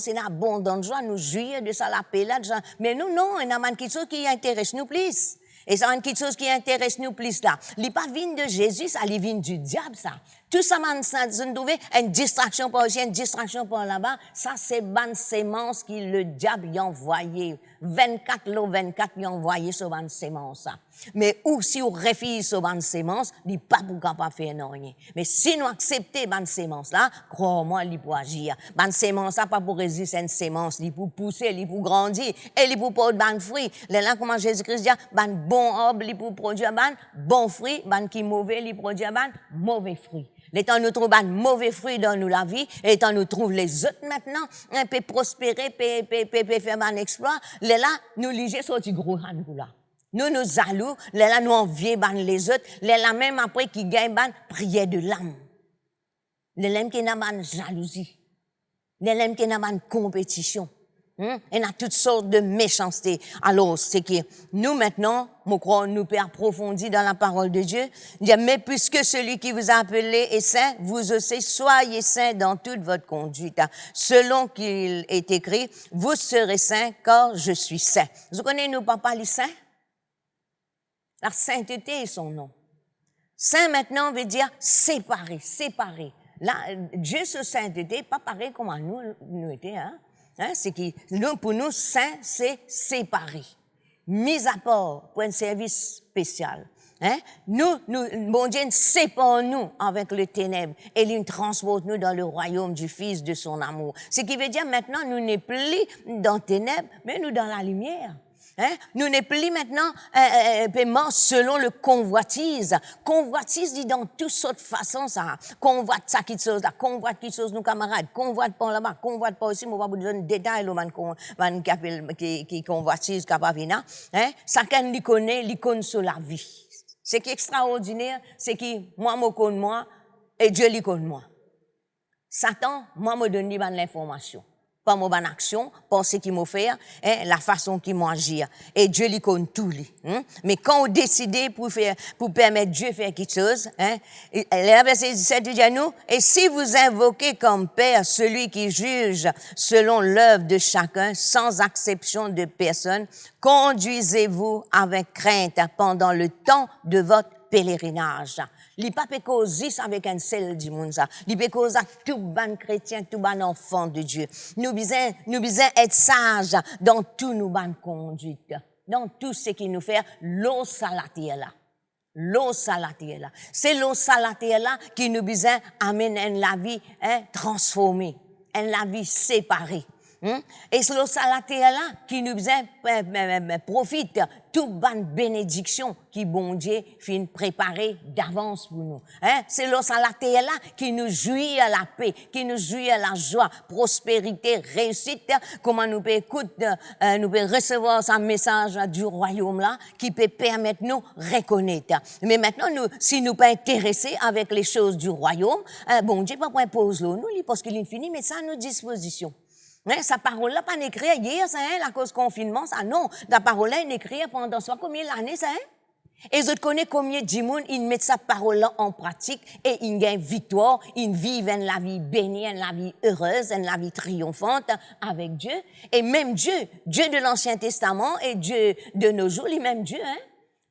il y a abondante de joie, nous jouir de ça la paix là, mais nous non, il y a quelque chose qui intéresse nous plus. Et ça, quelque chose qui intéresse nous plus là. Les pas vient de Jésus, ça les vient du diable, ça. Tout ça, une distraction par ici, une distraction par là-bas. Ça, c'est bonne sémence qui le diable y a envoyé. 24 lots, 24 y a envoyé sur bonne sémence, ça. Mais ou si on refuse sur bonne sémence, il n'est pas pour capable faire rien. Mais si nous acceptons bonne sémence là, crois-moi, il peut agir. Bonne sémence là, pas pour résister à une sémence, il pour pousser, il pour grandir, et il pour porter bonne fruit. Là, comment Jésus-Christ dit, bon bon arbre, il pour produire bon fruit, bon qui mauvais, il produit mauvais fruit. Les temps nous trouvons un mauvais fruit dans nous la vie, et les temps nous trouvons les autres maintenant, peut prospérer, peut faire un exploit, les là, nous liger sur du gros handou là. Nous jaloux, les là, nous envier les autres, les là même après qui gagnent prière de l'âme. Les là qui n'a pas jalousie. Les là qui n'a pas compétition. Il y a toutes sortes de méchanceté. Alors, c'est que nous, maintenant, nous croyons, nous pouvons approfondir dans la parole de Dieu. Mais puisque celui qui vous a appelé est saint, vous aussi soyez saints dans toute votre conduite. Selon qu'il est écrit, vous serez saints car je suis saint. Vous connaissez nos papas les saints? La sainteté est son nom. Saint, maintenant, veut dire séparé. Là, Dieu, ce sainteté, pas pareil comme nous étions, hein? Hein? C'est qui, nous, pour nous, saint, c'est séparé. Mis à part pour un service spécial. Hein? Nous, bon Dieu, sépare nous avec le ténèbre et il transporte nous dans le royaume du Fils de son amour. Ce qui veut dire maintenant, nous n'est plus dans les ténèbres, mais nous dans la lumière. Hein? Nous n'est plus maintenant paiement selon le convoitise. Convoitise dit dans toutes sortes de façons ça. Convoite ça qui chose là, convoite qui chose nos camarades, convoite pas là-bas, convoite pas aussi. On va vous donner des détails qui convoitise capable hein? Chacun lui connaît, l'icône sur la vie. Ce qui est extraordinaire, c'est que moi me connais moi et Dieu lui connaît moi. Satan moi me donne l'information. Par mon bonne action, par ce qu'il m'a fait, hein, la façon qu'il m'a agi. Et Dieu lui connaît tout, lui. Hein? Mais quand on décide pour permettre Dieu de faire quelque chose, hein, le verset 17 dit à nous, et si vous invoquez comme Père celui qui juge selon l'œuvre de chacun, sans exception de personne, conduisez-vous avec crainte pendant le temps de votre pèlerinage. Li pa pe causer avec un seul du monde ça. Li pe cause à tout ban chrétien, tout ban enfant de Dieu. Nous besoin être sages dans tout nous ban conduite. Dans tout ce qui nous fait l'eau salaté là. L'eau salaté là. C'est l'eau salaté là qui nous besoin amène une la vie transformée, une la vie séparée. Et c'est l'eau salaté là qui nous profite toute bonne bénédiction qui bon Dieu fin préparer d'avance pour nous. C'est l'eau salaté là qui nous jouit à la paix, qui nous jouit à la joie, prospérité, réussite. Comment nous peut écouter, nous peut recevoir ce message du royaume là qui peut permettre nous reconnaître. Mais maintenant nous, si nous pas intéressés avec les choses du royaume, bon Dieu pas impose nous parce qu'il est fini, mais ça à nos dispositions. Sa parole-là, pas écrire hier, ça, la cause confinement, ça, non. La parole-là, il écrit pendant soit combien d'années, ça, Et je connais combien de monde, ils mettent sa parole-là en pratique et ils gagnent victoire, ils vivent la vie bénie, la vie heureuse, la vie triomphante avec Dieu. Et même Dieu de l'Ancien Testament et Dieu de nos jours, les mêmes Dieu,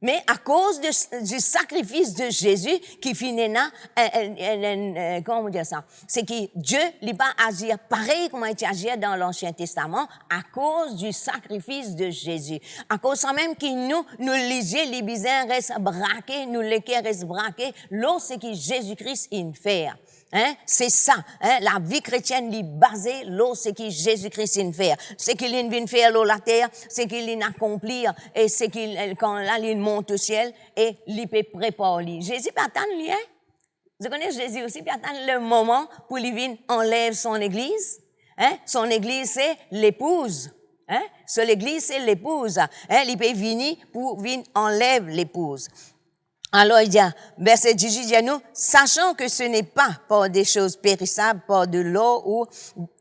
Mais à cause du sacrifice de Jésus qui finit là, comment on dit ça? C'est que Dieu n'est pas agir pareil comme il agit dans l'Ancien Testament à cause du sacrifice de Jésus. À cause ça même que nous lisions les bizarres restent braqués, nous les cœurs restent braqués, l'eau c'est que Jésus-Christ il fait. C'est ça, la vie chrétienne est basée, l'eau, c'est qui Jésus-Christ vient faire. C'est qu'il vient faire l'eau la terre, c'est qu'il vient accomplir, et c'est qu'il, quand là, il monte au ciel, et il peut préparer. Jésus peut attendre lui, Je connais Jésus aussi, peut attendre le moment pour lui venir enlève son église. Son église, c'est l'épouse. Sur l'église, c'est l'épouse. Il peut venir pour venir enlève l'épouse. Alors, il dit, verset 18 dit à nous, sachant que ce n'est pas pour des choses périssables, pour de l'or ou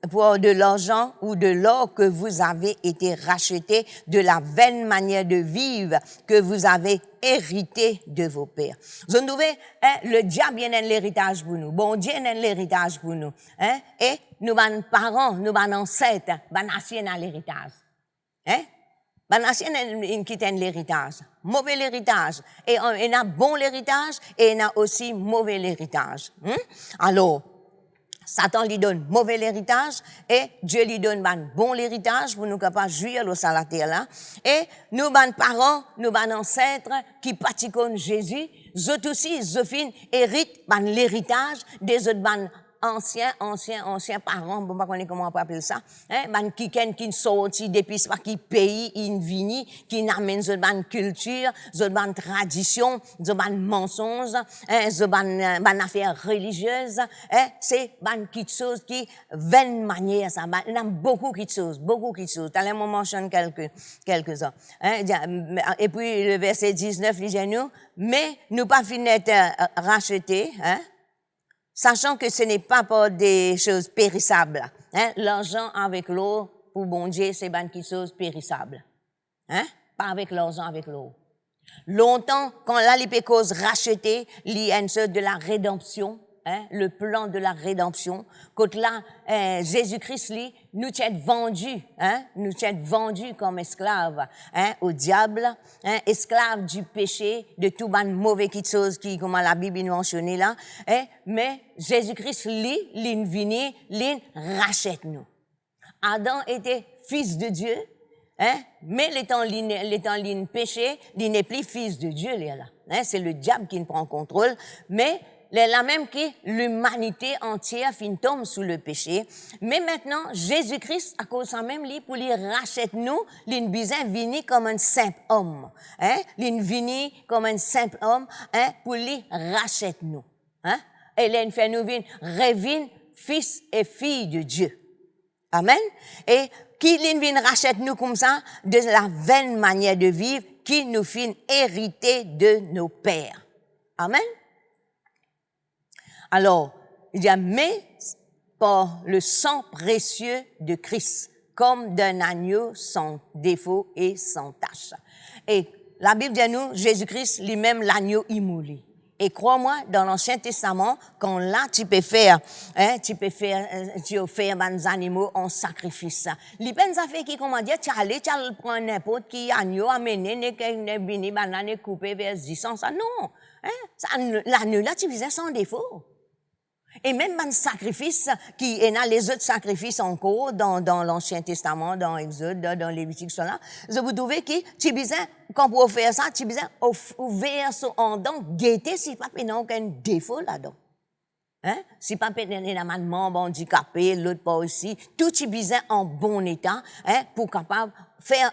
pour de l'argent ou de l'or que vous avez été rachetés de la vaine manière de vivre que vous avez hérité de vos pères. Vous trouvez, le diable vient un l'héritage pour nous. Bon Dieu a l'héritage pour nous. Et nous, nos parents, nos ancêtres, nos anciens ont l'héritage. Ben, ancien, il quitte l'héritage. Mauvais l'héritage. Et il a bon l'héritage et il a aussi mauvais l'héritage. Alors, Satan lui donne mauvais l'héritage et Dieu lui donne bon l'héritage pour nous capables de jouir au salaté là. Et nous, parents, nous, ancêtres qui pratiquent Jésus, eux aussi, ils héritent l'héritage des autres anciens parents, bon, pas connaître comment on peut appeler ça, qui sorti depuis pas qui pays, in vini, qui n'amène ban culture, ban tradition, ban mensonges, ban affaires religieuses, c'est ban quelque chose qui, vaine manière, ça, il y a beaucoup de choses. T'as l'air, on mentionne quelques-uns. Et puis, le verset 19, il dit nous, mais nous pas fini d'être rachetés, sachant que ce n'est pas pour des choses périssables. L'argent avec l'eau, pour bon Dieu, c'est pas quelque chose périssable. Pas avec l'argent avec l'eau. Longtemps, quand là, les causes rachetées, il y a une sorte de la rédemption, le plan de la rédemption. Quand là, Jésus-Christ, nous sommes vendus comme esclaves, au diable, esclaves du péché, de tout ban mauvais chose qui, comme la Bible nous mentionne là, mais Jésus-Christ, il vient, il rachète nous. Adam était fils de Dieu, hein, mais l'étant ligne péché, il n'est plus fils de Dieu, là. Hein, c'est le diable qui prend contrôle, mais là même que l'humanité entière tombe sous le péché. Mais maintenant, Jésus-Christ, à cause de ça même, pour lui rachète nous, il vient venir comme un simple homme. Hein? Il vient comme un simple homme, hein, pour lui rachète nous. Hein? Et il fait nous revenir fils et filles de Dieu. Amen. Et qui vient rachète nous comme ça, de la vaine manière de vivre, qui nous fait hériter de nos pères. Amen. Alors, il dit, mais par le sang précieux de Christ, comme d'un agneau sans défaut et sans tache. Et la Bible dit à nous, Jésus-Christ, lui-même l'agneau immolé. Et crois-moi, dans l'Ancien Testament, quand là, tu peux faire des animaux en sacrifice. Les peines affaires qui, comment dire, tu allais prendre n'importe qui agneau, amener, ne bini, banane, couper vers 10 ça, non. Hein? L'agneau là, tu faisais sans défaut. Et même un sacrifice qui est dans les autres sacrifices encore dans l'Ancien Testament, dans Exode, dans Lévitique, cela, vous trouvez que tu besoin, quand pour faire ça, tu besoin ouvrir son dent, guetter si pas n'a aucun défaut là-dedans. Hein? Si pas un membre handicapé, l'autre pas aussi, tout tu besoin en bon état, hein, pour capable faire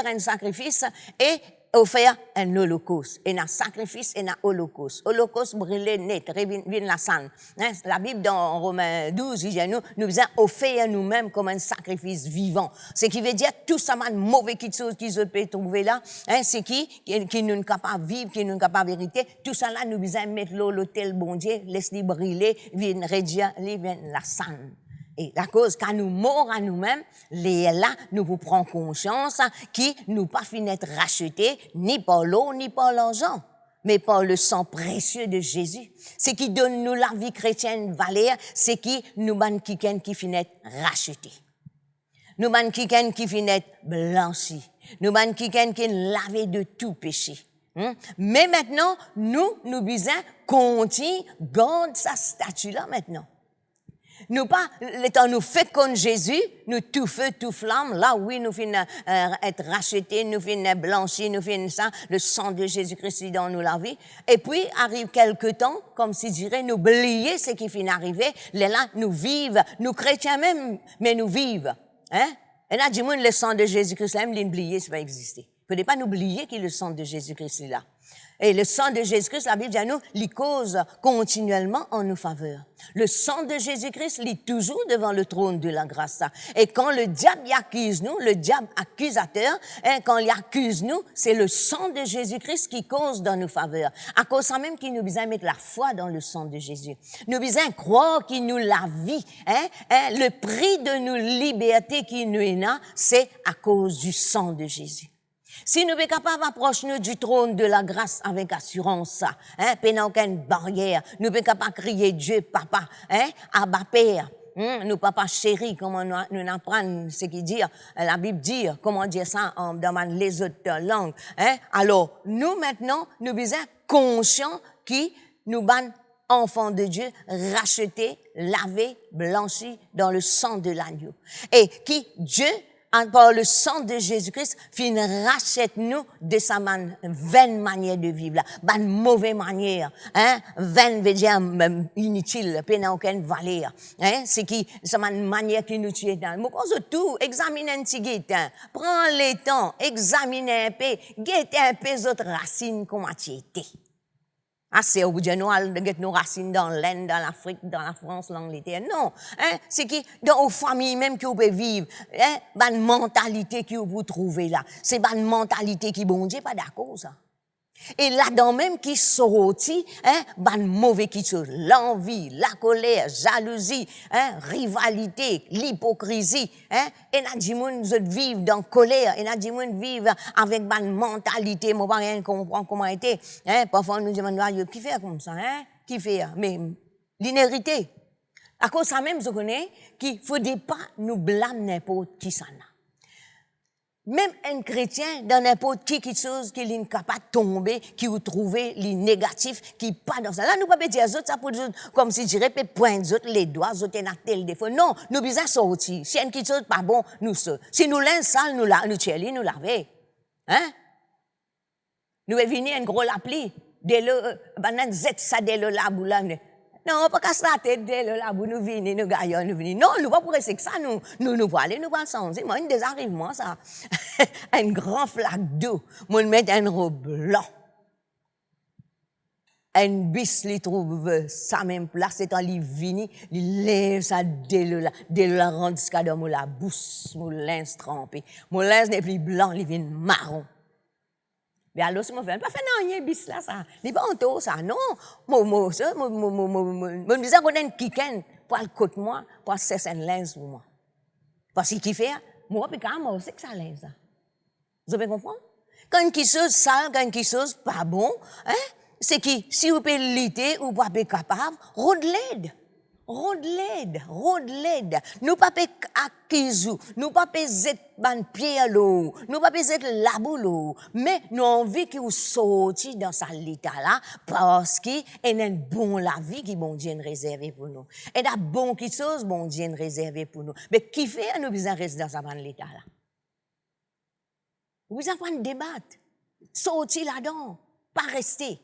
un sacrifice et offert un holocauste. Et un sacrifice et un holocauste. Holocauste brûlé net, vient la sang. Hein? La Bible dans Romains 12, il dit nous faisons offrir nous-mêmes comme un sacrifice vivant. Ce qui veut dire tout ça, mauvais chose qu'ils peuvent trouver là, hein, c'est qui nous capable vivre, qui nous capable vérité. Tout ça là, nous faisons mettre l'autel bon Dieu, laisse-les brûler, vient réduire, vient la sang. Et la cause, quand nous morts à nous-mêmes, là, nous vous prenons conscience qui nous pas fini d'être rachetés, ni par l'eau, ni par l'argent, mais par le sang précieux de Jésus. C'est qui donne nous la vie chrétienne valeur, c'est qui nous ban qui finit d'être rachetés. Nous ban qui finit d'être blanchis. Nous ban qui lavé de tout péché. Mais maintenant, nous besoin continuer, garde sa statue là maintenant. Nous pas, l'étant nous fait comme Jésus, nous tout feu, tout flamme, là oui, nous finissons être rachetés, nous finissons blanchis, nous finissons ça, le sang de Jésus-Christ dans nous la vie. Et puis, arrive quelque temps, comme si dirait, nous oublier ce qui finit d'arriver, là, nous vivons, nous chrétiens même, mais nous vivons. Hein? Et là, du moins, le sang de Jésus-Christ, même l'oublier, ça va exister. Il ne faut pas nous oublier que le sang de Jésus-Christ est là. Et le sang de Jésus-Christ, la Bible dit à nous, il cause continuellement en nos faveurs. Le sang de Jésus-Christ lit toujours devant le trône de la grâce. Et quand le diable y accuse nous, le diable accusateur, hein, quand il accuse nous, c'est le sang de Jésus-Christ qui cause dans nos faveurs. À cause ça même qu'il nous besoin mettre la foi dans le sang de Jésus. Nous besoin croire qu'il nous la vie. Le prix de nos libertés qui nous est là, c'est à cause du sang de Jésus. Si nous sommes capables d'approcher du trône de la grâce avec assurance, hein, pendant aucune barrière, nous sommes capables de crier Dieu, Papa, hein, Abba Père, nous Papa chéri, comment nous apprenons ce qui dit, la Bible dit, comment dire ça dans les autres langues, hein. Alors, nous maintenant, nous sommes conscients qui nous ban enfants de Dieu, rachetés, lavés, blanchis dans le sang de l'agneau. Et qui, Dieu, par le sang de Jésus-Christ, rachète nous de sa vaine manière de vivre, là, une mauvaise manière, hein, vaine veut dire inutile, pas aucune valeur, hein, c'est qui, c'est une manière qui nous tue dans. Mais cause tout, examine un petit guette, prends le temps, examine un peu, guette un peu les autres racines comment tu étais. Ah, c'est au bout de nos racines dans l'Inde, dans l'Afrique, dans la France, l'Angleterre. Non. Hein, c'est qui, dans aux familles même qui vous pouvez vivre, hein, une mentalité qui vous trouvez là. C'est une mentalité qui, bon Dieu, pas d'accord, ça. Et là-dedans même qui sortit, hein, mauvais qui chose, l'envie, la colère, jalousie, hein, rivalité, l'hypocrisie, hein, et n'a dit moun vivre dans colère, et n'a dit moun vivre avec une mentalité, moi pas rien comprendre comment était, hein, parfois nous demandons qui fait comme ça, hein, qui fait, mais l'inérité. À cause de ça même, je connais qu'il ne faudrait pas nous blâmer n'importe qui ça n'a. Même un chrétien, dans n'importe qui quelque chose qui est capable de tomber, qui vous trouver les négatifs, qui pas dans ça. Là, nous ne pouvons pas dire ça pour comme si je dirais, pointe les doigts, autres ont tel défaut. Non, nous besoin sortir. Si il y a quelque chose pas bon, nous sortons. Si nous l'avons sale, nous tchelli, nous laver. Hein? Nous est venu un gros lapli, dès le, banan zet ça dès le labou là. Non, pas qu'à la tête dès le labou, nous venons, nous gagnons, nous venons. Non, nous pas pour rester que ça, nous pour aller, nous pas ensemble. Moi, une des arrivements, ça. Un grand flaque d'eau, moi, mettre un robe blanc. Un bis, li trouve sa même place, et quand il vini, il lève ça dès le la rendre jusqu'à dans la bouche, mon linge trempé. Mon linge n'est plus blanc, il vient marron. Mais alors, si mon frère, pas fait non, il y a bis là, ça. Il pas en tout, ça, non. Moi, me disais qu'on a un kiken pour le côté moi, pour cesser un linge pour moi. Parce qu'il fait, moi, puis quand moi, c'est que ça linge, ça. Vous avez compris? Quand quelque chose sale, quand quelque chose pas bon, hein, c'est que si vous pouvez lutter ou pas capable, rôde l'aide. Rôde l'aide. Nous pas acquisou, nous pas zet ban pied à l'eau, nous pas zet la boulot, mais nous envie que vous sortiez dans sa l'état là, parce qu'il y a une bonne la vie qui bon Dieu réservé pour nous. Et la bonne quelque chose, bon Dieu réservé pour nous. Mais qui fait nous besoin rester dans sa ban l'état là? Vous en prenez débattre, sortir là-dedans, pas rester.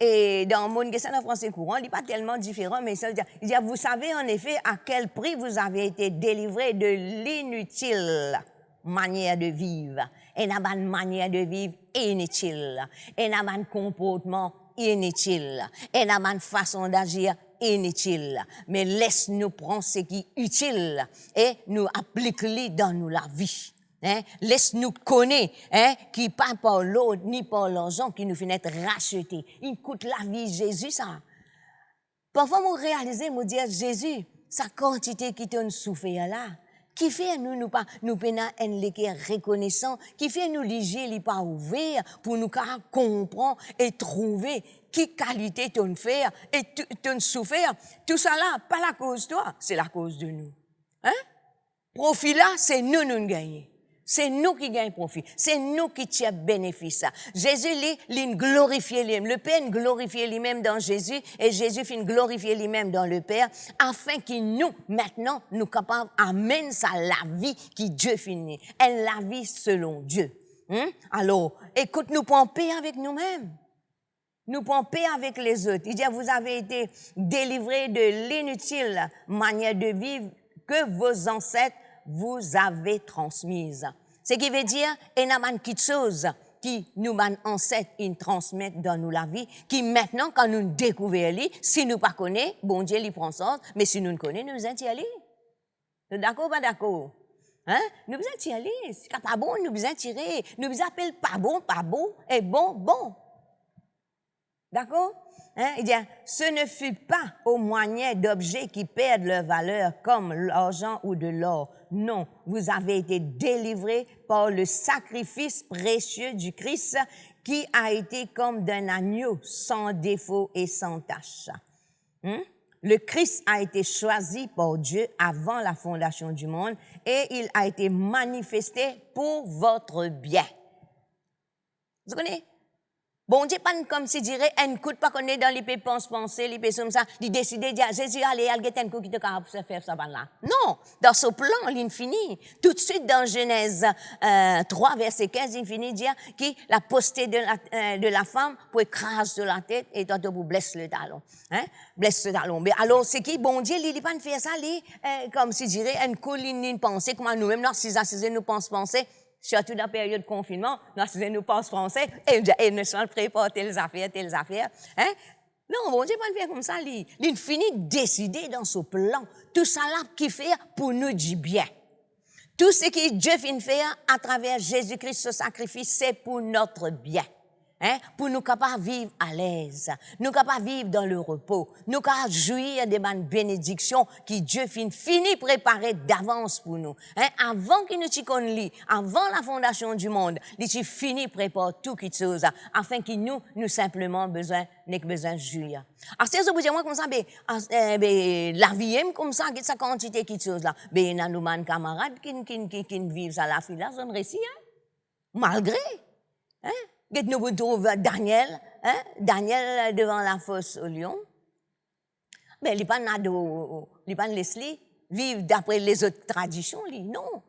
Et dans mon question en français courant, il n'est pas tellement différent, mais ça veut dire, il dit, vous savez en effet à quel prix vous avez été délivré de l'inutile manière de vivre. Et n'a pas une manière de vivre inutile. Et n'a pas un comportement inutile. Et n'a pas une façon d'agir inutile. Mais laisse-nous prendre ce qui est utile et nous appliquer dans nous la vie. Hein? Laisse-nous connaître, hein? Qui pas par l'autre ni par l'argent qui nous fait être rachetés. Il coûte la vie Jésus, ça. Parfois, moi réaliser, moi dire Jésus, sa quantité qui te souffert là, qui fait nous pas, nous pena un légué reconnaissant, qui fait nous liger, li pas ouvert, pour nous comprendre et trouver qui qualité ton faire et ton souffert. Tout ça là, pas la cause de toi, c'est la cause de nous. Hein? Profit là, c'est nous gagnons. C'est nous qui gagnons profit. C'est nous qui tirons bénéfice. Jésus, il glorifie lui-même. Le Père glorifie lui-même dans Jésus et Jésus fait glorifier lui-même dans le Père afin que nous, maintenant, nous capables d'amener ça la vie qui Dieu finit. Et la vie selon Dieu. Alors, écoute, nous prenons paix avec nous-mêmes. Nous prenons paix avec les autres. Il dit, vous avez été délivrés de l'inutile manière de vivre que vos ancêtres vous avez transmise. Ce qui veut dire, il y a quelque chose qui nous, ancêtres, ils transmettent dans nous la vie, qui maintenant, quand nous découvrons, si nous ne connaissons pas, bon Dieu, il prend sens, mais si nous ne connaissons, nous allons y aller. Nous d'accord ou pas d'accord? Hein? Nous allons y aller. Si c'est pas bon, nous allons tirer. Nous appelons pas bon, et bon, bon. D'accord? Hein? Il dit, ce ne fut pas au moyen d'objets qui perdent leur valeur comme l'argent ou de l'or. Non, vous avez été délivrés par le sacrifice précieux du Christ qui a été comme d'un agneau sans défaut et sans tache. Le Christ a été choisi par Dieu avant la fondation du monde et il a été manifesté pour votre bien. Vous connaissez? Bon Dieu, pas comme si dirait, un coup de pas qu'on est dans les pays penser, les pays comme ça, il décide de dire, Jésus, allez, il y a un coup qui te capable de faire ça, là. Non, dans ce plan, l'infini, tout de suite dans Genèse 3, verset 15, l'infini dit que la postée de la femme pour écraser la tête et toi, pour blesser le talon. Hein? Blesse le talon. Mais alors, c'est qui, bon Dieu, il pas de faire ça, comme si dirait, un coup, il pensait, comme nous-mêmes, dans 6 à nous penser, surtout dans la période de confinement, nous pensons français, et nous sommes préparés telles affaires. Hein? Non, bon Dieu, pas de faire comme ça. L'infini décidé dans ce plan. Tout ça là qui fait pour nous du bien. Tout ce que Dieu vient faire à travers Jésus-Christ, ce sacrifice, c'est pour notre bien. hein, pour nous capables de vivre à l'aise, nous capables de vivre dans le repos, nous capables de jouir des bonnes bénédictions qui Dieu finit préparer d'avance pour nous. Hein, avant qu'il nous t'y connaisse, avant la fondation du monde, il t'y finit préparer tout quelque chose, afin que nous simplement besoin de jouir. Alors, c'est ça que moi comme ça, la vie aime comme ça, sa quantité quelque chose là. Ben, nous man camarades qui vivent ça la fille là, son récit, hein, malgré, hein. Nous trouvons Daniel, hein? Daniel devant la fosse au lion. Mais il n'est pas laissé vivre d'après les autres traditions, non.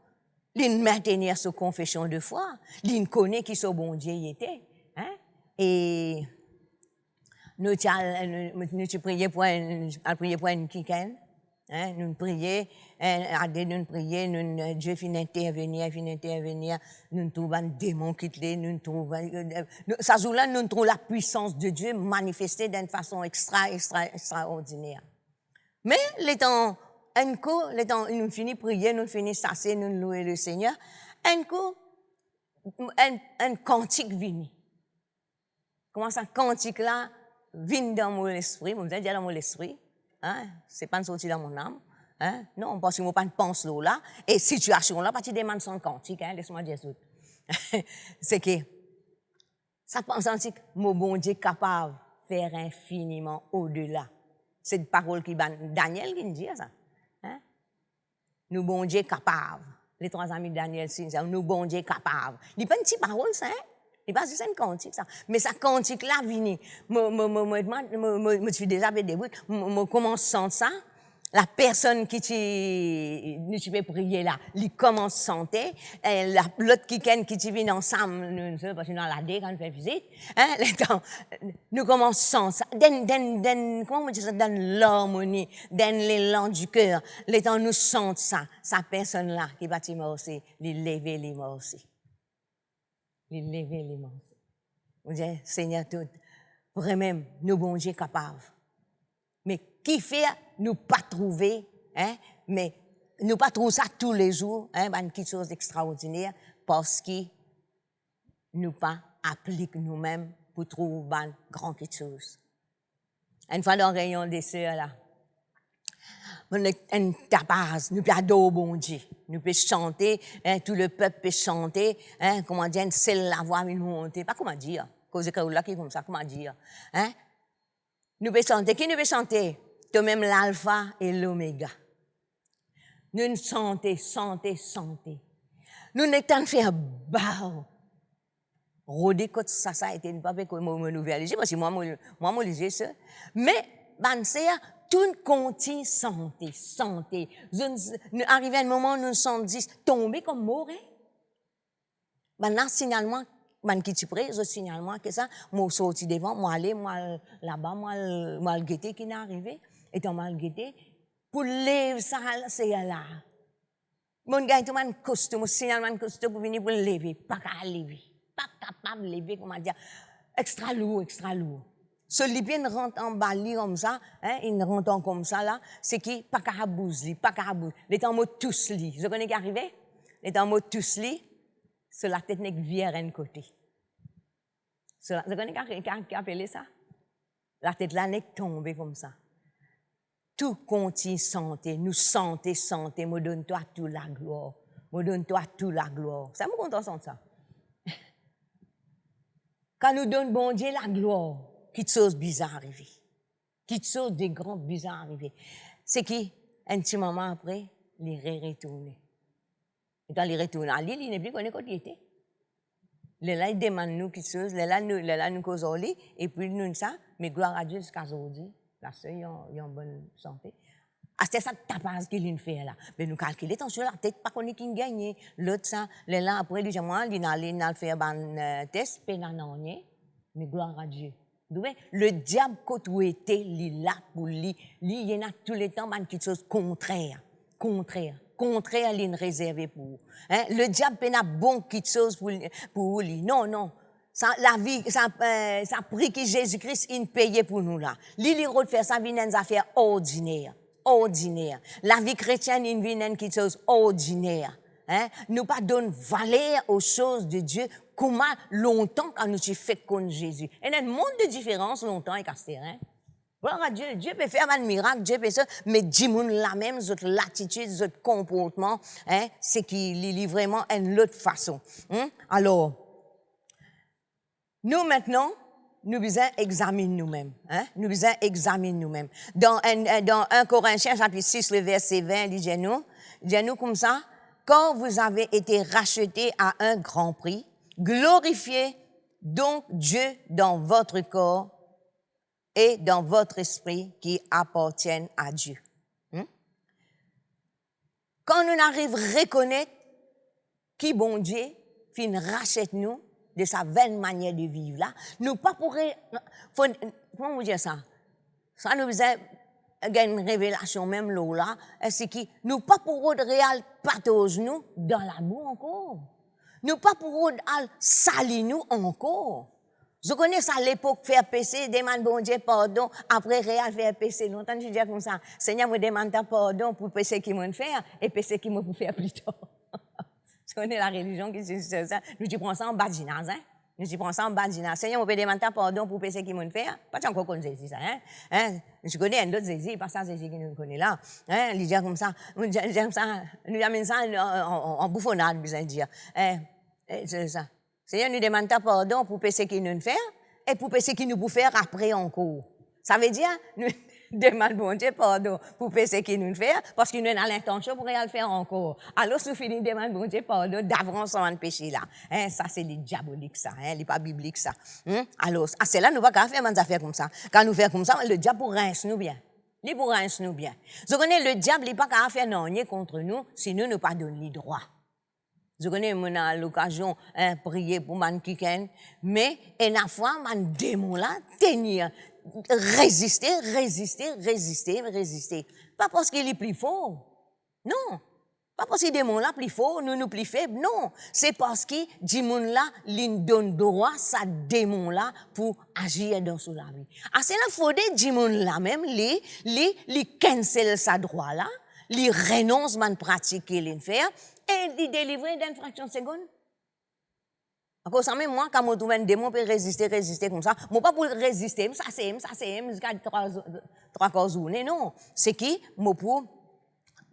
Il maintenir sa confession de foi. Il connaît qui son bon Dieu était. Hein? Et nous prions pour un quiquin. Hein, nous prions, Dieu finit intervenir, nous trouvons un démon qui est nous trouvons, ça joue-là, nous trouvons la puissance de Dieu manifestée d'une façon extraordinaire. Mais, nous finissons de prier, nous finissons de s'asseoir, nous louer le Seigneur, un cantique vient. Comment ça, cantique-là, vient dans mon esprit, vous dire dans mon esprit. Hein? C'est pas une sortie dans mon âme. Hein? Non, parce que je ne pas pense là. Et situation là, parce que demande son cantique, hein? Laisse-moi dire ça. C'est que, ça pense que mon bon Dieu est capable de faire infiniment au-delà. C'est une parole qui Daniel qui dit ça. Hein? Nous, bon Dieu, capable. Les trois amis de Daniel, nous, bon Dieu, capable. Il n'y a pas une petite parole, ça, hein? Il n'est pas juste un cantique, ça. Mais ça cantique là, vini. Je suis déjà début. Je commence à sentir ça. La personne qui tu peux prier là, il commence à sentir. L'autre qui vient ensemble, parce que dans la dé, quand on fait visite, hein, nous commençons à sentir ça. Comment on dit ça? Dans l'harmonie, dans l'élan du cœur. Les temps, nous sentons ça. Sa personne là, qui va t'y aussi, il lever les mains aussi. Il lever les mains. On dit, Seigneur, tout, vraiment, nous, bon Dieu, capables. Mais qui fait, nous pas trouver, hein, mais nous pas trouver ça tous les jours, hein, quelque chose d'extraordinaire, parce que nous pas appliquons nous-mêmes pour trouver grand quelque chose. Une fois dans le rayon des sœurs, là, on est un tapage, nous pouvons adorer bon Dieu, nous pouvons chanter, hein, tout le peuple peut chanter, hein, comment dire, c'est la voix une montée, pas comment dire, cause que là qui est comme ça, comment dire, hein, nous pouvons chanter, qui nous peut chanter, toi-même l'alpha et l'oméga, nous chanter, nous n'étant de faire bas, rôder quand ça a été, pas que moi nouvelle, parce que moi lisais ça, mais ben c'est tout continue santé. Arrivé à un moment où nous sommes dit tomber comme mort. Maintenant, signalement, qui tu prêt, signalement que ça, moi sorti devant, moi aller, moi là-bas, moi le guetter qui n'est arrivé, étant mal guetté, pour lever ça, c'est là. Mon gars, tout le monde costume, signalement costume pour venir pour lever, pas capable de lever, pas capable de lever, comment dire, extra lourd. Celui qui rentre en bali comme ça, hein, il rentre comme ça là, c'est qui pas capable pas capable. Les temps mot tous li. Je connais qui arrivé? Les temps mot tous li, c'est la tête n'est vire un côté. Je connais qui appelé ça? La tête là n'est tombée comme ça. Tout continue santé, nous santé, me donne-toi toute la gloire. Me donne-toi toute la gloire. Ça me content de ça. Quand nous donne bon Dieu la gloire, quelque chose bizarre arrivé. Quelque chose de grand bizarre arrivé. C'est qui, un petit moment après, il retourné. Et quand il retourne à l'île, il n'est plus connu quand il était. Là, il demande nous quelque chose, là, nous causons lui, et puis nous, ça, mais gloire à Dieu jusqu'à aujourd'hui, la sœur, il est en bonne santé. Ah, c'est ça tapage qu'il nous fait là. Mais nous calculons, attention, la tête, pas qu'on est qui gagne. L'autre, ça, là, après, il dit, moi, il a fait un test, mais gloire à Dieu. Le diable, quand où était, il est là pour lui. Il y en a tous les temps, quelque chose contraire, il est réservé pour vous. Hein? Le diable n'a bon quelque chose pour lui. Non. Ça, la vie, ça prie que Jésus-Christ, il payait pour nous là. Il de faire ça, il une affaire ordinaire. La vie chrétienne, il vient quelque chose ordinaire. Hein? Nous pas donner valeur aux choses de Dieu, comment longtemps quand nous tu fait contre Jésus. Il y a un monde de différence longtemps et casté, hein? Voilà, Dieu peut faire un miracle, Dieu peut ça, mais dis-moi la même, votre l'attitude, votre comportement, hein, c'est qu'il est vraiment une autre façon. Hein? Alors, nous maintenant, nous devons examiner nous-mêmes. Hein? Nous devons examiner nous-mêmes. Dans 1 Corinthiens, chapitre 6, le verset 20, il dit nous comme ça, quand vous avez été rachetés à un grand prix, glorifiez donc Dieu dans votre corps et dans votre esprit qui appartiennent à Dieu. Quand nous arrivons à reconnaître qui bon Dieu fin rachète nous de sa vaine manière de vivre là, nous pas pourrions, comment vous dire ça? Ça nous faisait une révélation même là, c'est que nous pas pourrons réel partage nous dans l'amour encore. Nous pas pourrons salir nous encore. Je connais ça à l'époque, faire péché, demande bon Dieu pardon, après réel faire péché. Longtemps, je dis comme ça, Seigneur me demande pardon pour péché qui m'a fait et péché qui m'a faire plus tard. Je connais la religion qui dit ça. Nous tu prends ça en badinage, hein? Nous tu prends ça en badinage. Seigneur me demande pardon pour péché qui m'a fait. Pas encore qu'on Jésus ça, hein? Je connais un autre Jésus, pas ça Jésus qui nous connaît là. Hein? Il dit comme ça, nous amène ça en bouffonnade, besoin de dire. C'est ça. Seigneur nous demande pardon pour péché qui nous fait et pour péché qui nous peut faire après encore. Ça veut dire, nous demandons bon Dieu pardon pour péché qui nous fait parce qu'il nous a l'intention pour le faire encore. Alors, si nous finissons de demander bon Dieu pardon d'avance sur un péché là. Hein, ça, c'est diabolique ça, hein, c'est pas biblique ça. Alors, c'est là, nous ne pouvons pas faire des affaires comme ça. Quand nous faisons comme ça, le diable rince nous bien. Il pour rince nous bien. Vous connaissez, le diable, il n'a pas qu'à faire rien contre nous, sinon nous pas donner les droits. Je connais, on a l'occasion de prier pour man kiken, mais une fois, man démon là, tenir, résister. Pas parce qu'il est plus fort. Non. Pas parce que démon là plus fort, nous plus faibles. Non. C'est parce que démon là, il donne droit, ça démon là, pour agir dans son la vie. Ah, c'est là, faut des démon là même, li cancel sa droit là, li renonce man pratique qu'il fait, et il délivre d'une fraction de seconde. Encore ça, même moi, quand je trouve un démon, je peux résister comme ça. Moi, pas pour résister, ça c'est, jusqu'à 3 journées, non. C'est qui, moi, pour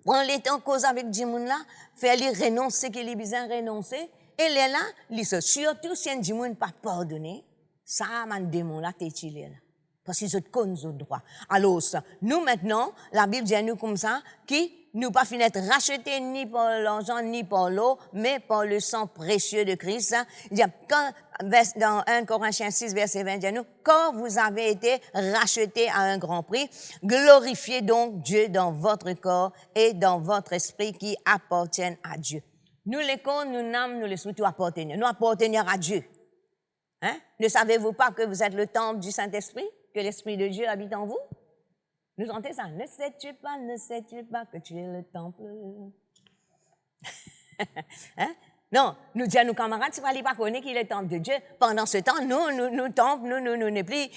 prendre le temps cause avec démon là, faire lui renoncer qu'il est besoin de renoncer, et là, surtout si un démon n'a pas pardonné, ça, man démon là, t'es tiré là. Parce qu'ils ont connaissent le droit. Alors, nous maintenant, la Bible dit à nous comme ça, qui nous pas finir être rachetés ni par l'argent ni par l'eau, mais par le sang précieux de Christ. Il dit, dans 1 Corinthiens 6, verset 20, il dit à nous, quand vous avez été rachetés à un grand prix, glorifiez donc Dieu dans votre corps et dans votre esprit qui appartiennent à Dieu. Nous, les corps, nous âmes, nous les souhaitons appartenir. Nous appartenir à Dieu. Hein? Ne savez-vous pas que vous êtes le temple du Saint-Esprit? Que l'Esprit de Dieu habite en vous? Nous chantons ça. Ne sais-tu pas que tu es le temple? Hein? Non, nous disons à nos camarades, si vous n'allez pas connaître qu'il est le temple de Dieu, pendant ce temps, nous ne plus,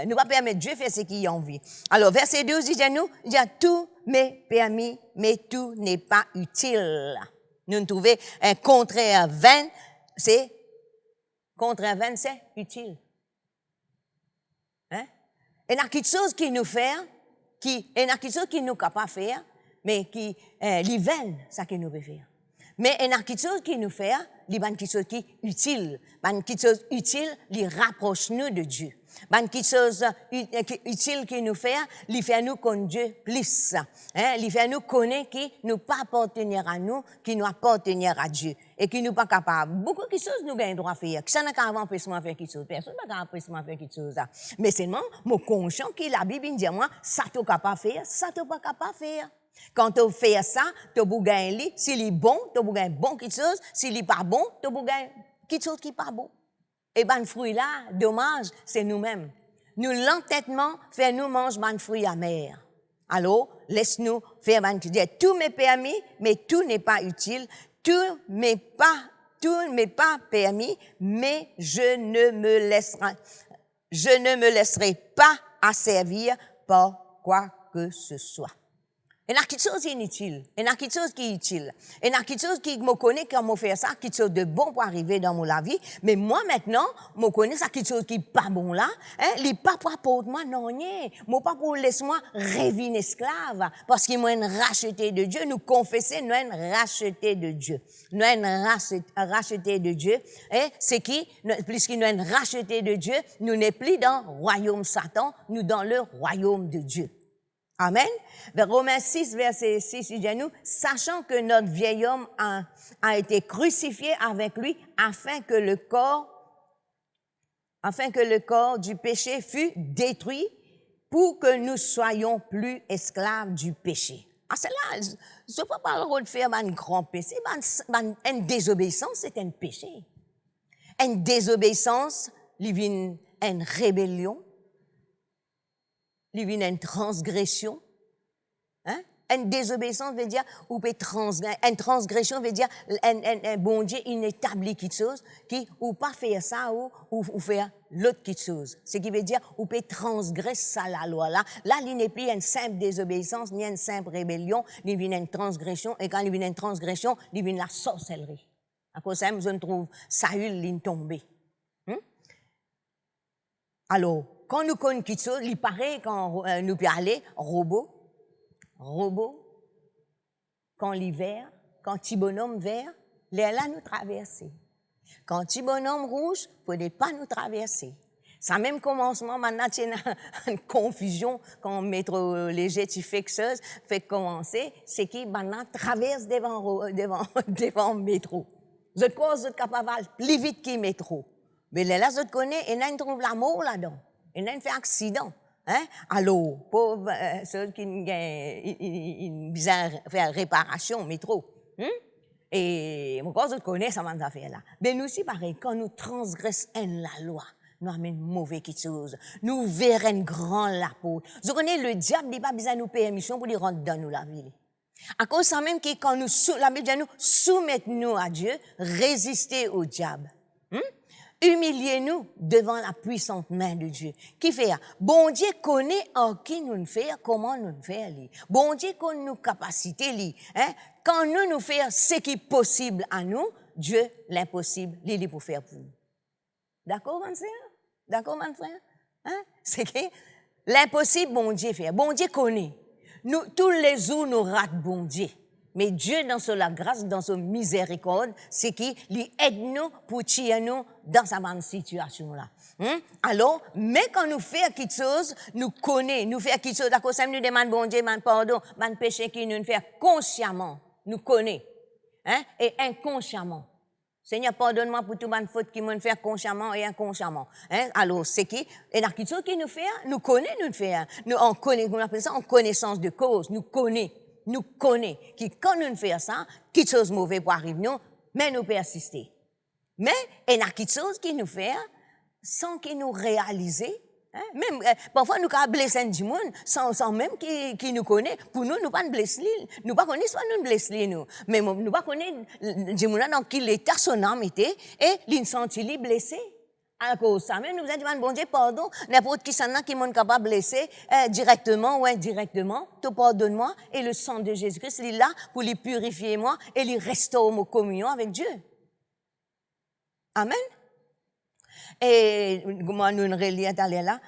nous pas permettre Dieu faire ce qu'il a envie. Alors, verset 12, il dit à nous, il dit, tout m'est permis, mais tout n'est pas utile. Nous trouvons un contraire vain, c'est utile. Hein? Il y a quelque chose qui nous fait, il y a quelque chose qui nous capable de faire, mais qui, les vaines, ça qui nous peut faire. Mais il y a quelque chose qui nous fait, il y a quelque chose qui est utile. Il y a quelque chose utile, il rapproche nous de Dieu. Il y a quelque chose utile qui nous fait nous connaître Dieu plus. Hein? Il fait nous connaître qui nous pas appartenir à nous, qui nous appartenir à Dieu. Et qui nous pas capable. Beaucoup de choses nous gagnons droit à faire. Qui ça n'a qu'à empêchement faire quelque chose. Personne n'a qu'à empêchement faire quelque chose. Mais seulement, mon conscient qui la Bible dit moi, ça t'es capable de faire, ça t'es pas capable de faire. Quand tu fais ça, tu peux gagner. S'il est bon, tu peux gagner bon quelque chose. S'il est pas bon, tu peux gagner quelque chose qui est pas bon. Et ben, fruit là, dommage, c'est nous-mêmes. Nous, l'entêtement, fait nous manger ben fruits amers. Alors, laisse-nous faire ben qui dit, tout m'est permis, mais tout n'est pas utile. Tout m'est pas permis, mais je ne me laisserai pas asservir par quoi que ce soit. Il y a quelque chose d'inutile. Il y a quelque chose qui est utile. Il y a quelque chose qui me connaît comment faire ça, quelque chose de bon pour arriver dans mon la vie. Mais moi, maintenant, je connais ça, quelque chose qui n'est pas bon là. Il n'est pas pour moi, non, rien. Moi, pas pour laisse-moi rêver une esclave. Parce qu'il m'a racheté de Dieu. Nous confesser, nous sommes rachetés de Dieu. Nous sommes rachetés de Dieu. C'est qui, puisqu'il nous sommes rachetés de Dieu, nous n'est plus dans le royaume Satan, nous dans le royaume de Dieu. Amen. Romains 6, verset 6, il dit à nous, sachant que notre vieil homme a été crucifié avec lui afin que le corps du péché fût détruit pour que nous soyons plus esclaves du péché. Ah, c'est là, je ne peux pas le faire un grand péché, une désobéissance, c'est un péché. Une désobéissance, il y a une rébellion. Il y a une transgression. Hein? Une désobéissance veut dire, ou peut une transgression veut dire, un bon Dieu, il établit quelque chose, ou pas faire ça, ou faire l'autre quelque chose. Ce qui veut dire, ou peut transgresser ça, la loi là. Là, il n'est plus une simple désobéissance, ni une simple rébellion, il y a une transgression, et quand il y a une transgression, il y a la sorcellerie. À cause de ça, je trouve Saül, il est tombé. Alors, quand nous connaissons quelque chose, il paraît quand nous peut aller, robot, quand l'hiver, quand petit bonhomme vert, les là nous traverser. Quand petit bonhomme rouge, il ne faut pas nous traverser. Ça même commencement, maintenant, il y a une confusion quand métro léger, fixeuse, fait commencer, c'est qui maintenant traverse devant le métro. Vous êtes quoi, vous êtes capable plus vite que le métro. Mais là, vous connaissez, et là, ils trouvent la mort là-dedans. Et là, ils font accident. Hein? Alors, pauvre, ceux qui ont besoin de faire réparation au métro. Et, moi, quand vous connaissez ça, cette affaire-là. Mais nous aussi, pareil, quand nous transgressons la loi, nous amènons mauvais quelque chose. Nous verrons grand la peau. Vous connaissez, le diable n'a pas besoin de nous permission pour lui rentrer dans nous la vie. À cause de ça même, que quand la Bible dit nous, soumettons-nous à Dieu, résistez au diable. Humiliez-nous devant la puissante main de Dieu. Qui fait? Bon Dieu connaît en qui nous faire, comment nous faire. Bon Dieu connaît nos capacités. Quand nous faisons ce qui est possible à nous, Dieu, l'impossible, il est pour faire pour nous. D'accord, mon frère? D'accord, mon frère? C'est que l'impossible, bon Dieu fait. Bon Dieu connaît. Nous, tous les jours, nous ratons bon Dieu. Mais Dieu, dans sa grâce, dans sa miséricorde, c'est qu'il aide nous pour tirer nous dans cette même situation-là. Alors, mais quand nous faisons quelque chose, nous connaissons, nous faisons quelque chose, d'accord, ça nous demande, bon Dieu, pardon, péché qui nous fait consciemment, nous connaissons, et inconsciemment. Seigneur, pardonne-moi pour toute ma faute qui me fait consciemment et inconsciemment. Alors, c'est qui? Et dans quelque chose qui nous fait, nous connaissons, nous fait. Nous, on connaît, on appelle ça en connaissance de cause, nous connaissons. Nous connaissons que quand nous faisons ça, quelque chose de mauvais pour arriver nous, mais nous persister. Mais il y a quelque chose qui nous fait sans que nous réaliser. Même, parfois, nous avons blessé du monde sans même qui nous connaît. Pour nous, nous ne blessons pas. Nous ne connaissons pas nous blesser nous. Mais nous ne connaissons pas dans quel état son âme était et il se sentit blessé. À cause de ça, même nous avons dit, bon Dieu, pardon, n'importe qui s'en a qui m'ont capable de blesser, directement ou indirectement, te pardonne-moi, et le sang de Jésus-Christ, il est là pour les purifier moi, et les restaurer en communion avec Dieu. Amen. Et, comment nous relions là?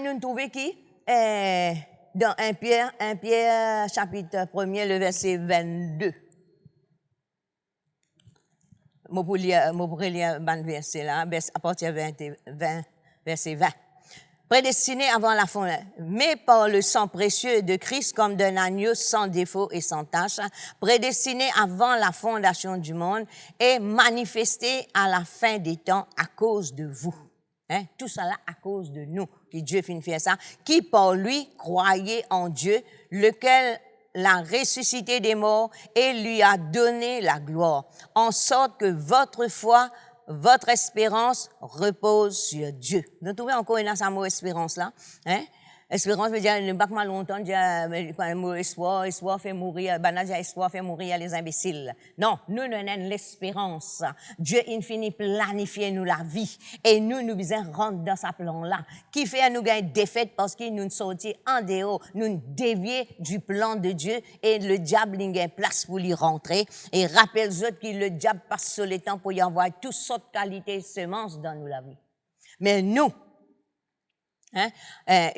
Nous trouvons qui? Dans 1 Pierre, chapitre 1er, le verset 22. Je pourrais lire un verset là, à partir de 20, verset 20. Prédestiné avant la fondation, mais par le sang précieux de Christ comme d'un agneau sans défaut et sans tache, prédestiné avant la fondation du monde et manifesté à la fin des temps à cause de vous. Tout ça là à cause de nous, que Dieu finit faire ça, qui par lui croyait en Dieu, lequel l'a ressuscité des morts et lui a donné la gloire, en sorte que votre foi, votre espérance repose sur Dieu. Vous trouvez encore dans sa mot espérance là? Espérance veut dire, ne pas mal longtemps, dire, espoir fait mourir, espoir fait mourir les imbéciles. Non, nous avons l'espérance. Dieu infini planifie nous la vie. Et nous besoin rentrer dans sa plan-là. Qui fait à nous gagner défaite parce qu'il nous sortit en dehors, nous dévier du plan de Dieu et le diable n'a pas place pour y rentrer. Et rappelle-vous que le diable passe sur le temps pour y envoyer toutes sortes de qualités de semences dans nous la vie. Mais nous,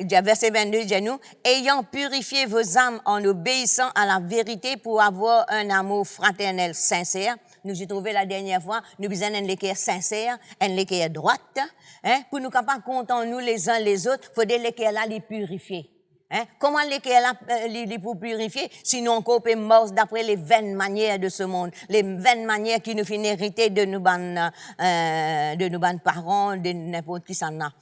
verset 22 dit nous, ayant purifié vos âmes en obéissant à la vérité pour avoir un amour fraternel sincère. Nous j'ai trouvé la dernière fois, nous besoin d'un l'équerre sincère, un l'équerre droite, pour nous capables compter nous les uns les autres, faut des l'équerre là les purifier. Comment l'équerre là les pour purifier, sinon on peut mort d'après les vaines manières de ce monde, les vaines manières qui nous font hériter de nos parents, de n'importe qui s'en a.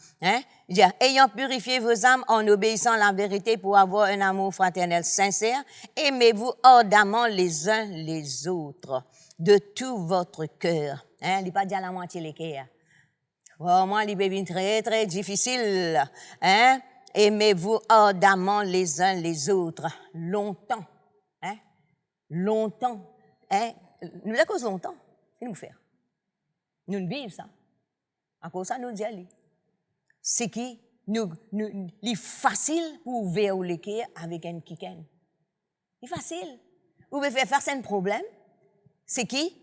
Ayant purifié vos âmes en obéissant à la vérité pour avoir un amour fraternel sincère, aimez-vous ardemment les uns les autres de tout votre cœur. Il n'est pas dit à la moitié l'équerre. Vraiment, il est très, très difficile. Aimez-vous ardemment les uns les autres. Longtemps. Longtemps. Nous la cause longtemps. Qu'est-ce nous faire? Nous vivons ça. À cause de ça, nous disons. C'est qui il est facile pour ouvrir le cœur avec un kiken. Il est facile. Vous pouvez faire un problème. C'est qui?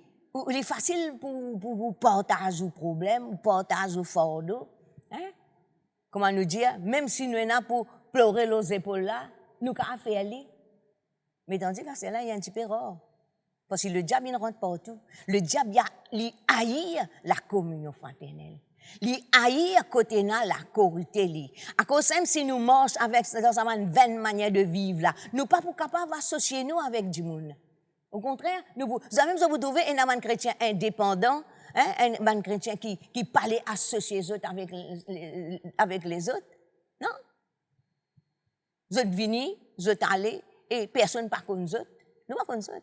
Il est facile pour partager le problème, ou partager le fardeau. Comment nous dire? Même si nous sommes pour pleurer les épaules là, nous pouvons faire aller. Mais tandis que c'est là, il y a un petit peu rare. Parce que le diable, il rentre partout. Le diable, il haït la communion fraternelle. Il haït à côté de la corité. À cause même si nous marchons avec une vaine manière de vivre là, nous ne sommes pas capables d'associer nous avec du monde. Au contraire, vous trouvez un chrétien indépendant, un chrétien qui parlait associer les autres avec les autres. Non. Vous êtes venus, vous êtes allés, et personne ne parle comme vous autres. Nous ne parlons pas comme ça.